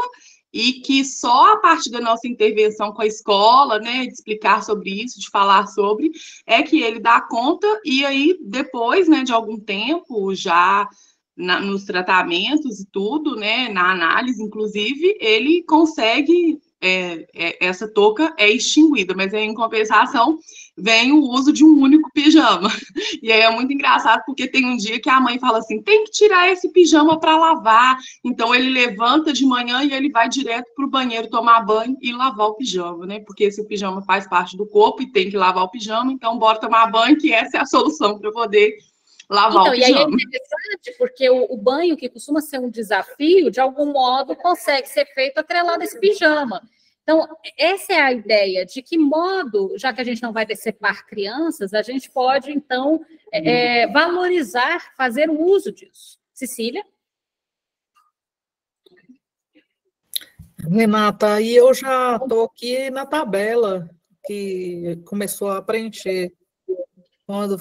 e que só a partir da nossa intervenção com a escola, né, de explicar sobre isso, de falar sobre, é que ele dá conta, e aí depois, né, de algum tempo, já nos tratamentos e tudo, né, na análise, inclusive, ele consegue, essa touca é extinguida, mas aí, em compensação, vem o uso de um único pijama. E aí é muito engraçado, porque tem um dia que a mãe fala assim, tem que tirar esse pijama para lavar. Então, ele levanta de manhã e ele vai direto para o banheiro tomar banho e lavar o pijama, né? Porque esse pijama faz parte do corpo e tem que lavar o pijama, então bora tomar banho, que essa é a solução para poder lavar o pijama. E aí é interessante, porque o banho, que costuma ser um desafio, de algum modo consegue ser feito atrelado a esse pijama. Então, essa é a ideia, de que modo, já que a gente não vai decepar crianças, a gente pode, então, valorizar, fazer o uso disso. Cecília? Renata, e eu já estou aqui na tabela que começou a preencher. Quando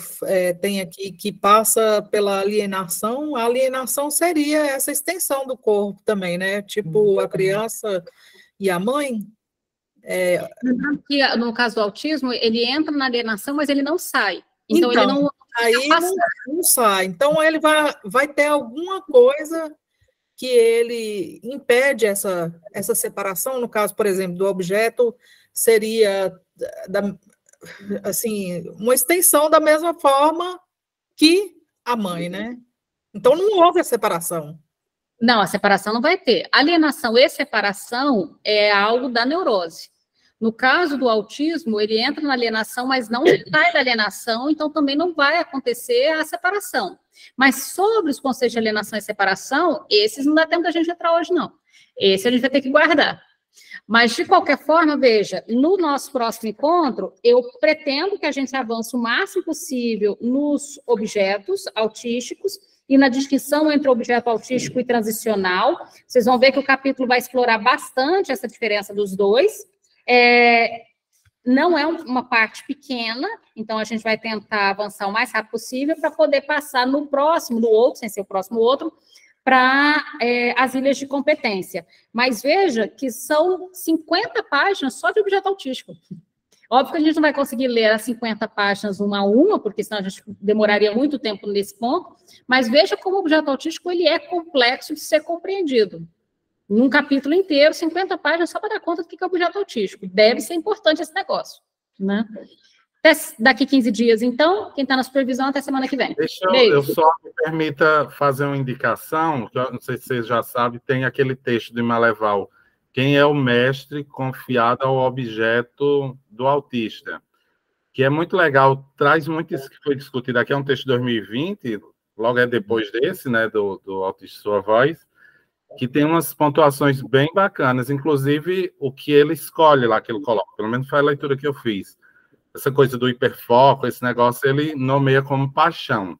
tem aqui que passa pela alienação, a alienação seria essa extensão do corpo também, né? Tipo, a criança e a mãe. No caso do autismo, ele entra na alienação, mas ele não sai. Então ele não... Aí não sai. Então, ele vai ter alguma coisa que ele impede essa separação. No caso, por exemplo, do objeto, seria... assim, uma extensão da mesma forma que a mãe, né? Então, não houve a separação. Não, a separação não vai ter. Alienação e separação é algo da neurose. No caso do autismo, ele entra na alienação, mas não sai da alienação, então também não vai acontecer a separação. Mas sobre os conceitos de alienação e separação, esses não dá tempo da gente entrar hoje, não. Esse a gente vai ter que guardar. Mas, de qualquer forma, veja, no nosso próximo encontro, eu pretendo que a gente avance o máximo possível nos objetos autísticos e na distinção entre objeto autístico e transicional. Vocês vão ver que o capítulo vai explorar bastante essa diferença dos dois. Não é uma parte pequena, então a gente vai tentar avançar o mais rápido possível para poder passar no próximo, no outro, sem ser o próximo outro, para as ilhas de competência. Mas veja que são 50 páginas só de objeto autístico. Óbvio que a gente não vai conseguir ler as 50 páginas uma a uma, porque senão a gente demoraria muito tempo nesse ponto, mas veja como o objeto autístico ele é complexo de ser compreendido. Num capítulo inteiro, 50 páginas só para dar conta do que é o objeto autístico. Deve ser importante esse negócio, né? Até daqui 15 dias, então, quem está na supervisão, até semana que vem. Eu só me permita fazer uma indicação, que eu não sei se vocês já sabem, tem aquele texto de Maleval, quem é o mestre confiado ao objeto do autista, que é muito legal, traz muito isso que foi discutido aqui, é um texto de 2020, logo depois desse, né, do Autista Sua Voz, que tem umas pontuações bem bacanas, inclusive o que ele escolhe lá, que ele coloca, pelo menos foi a leitura que eu fiz. Essa coisa do hiperfoco, esse negócio, ele nomeia como paixão.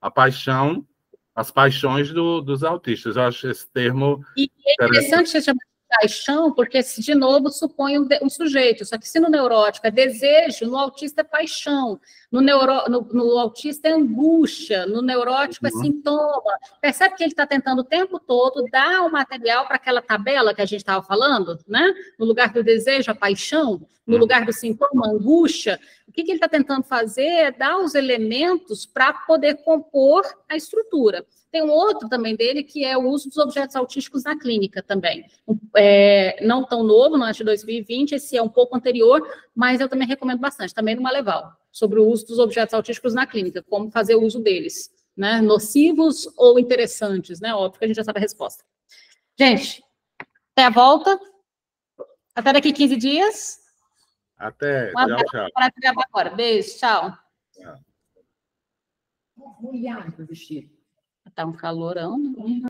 A paixão, as paixões dos autistas. Eu acho esse termo... E é interessante você chamar de paixão, porque, de novo, supõe um sujeito. Só que se no neurótico é desejo, no autista é paixão. No autista é angústia, no neurótico é sintoma. Percebe que ele está tentando o tempo todo dar o material para aquela tabela que a gente estava falando, né? No lugar do desejo, a paixão, no lugar do sintoma, a angústia. O que ele está tentando fazer é dar os elementos para poder compor a estrutura. Tem um outro também dele, que é o uso dos objetos autísticos na clínica também. Não tão novo, não é de 2020, esse é um pouco anterior, mas eu também recomendo bastante, também no Maleval, sobre o uso dos objetos autísticos na clínica, como fazer o uso deles, né? Nocivos ou interessantes, né? Óbvio que a gente já sabe a resposta. Gente, até a volta. Até daqui 15 dias. Até. Tchau, tchau. Beijo, tchau. Tá um calorão, né?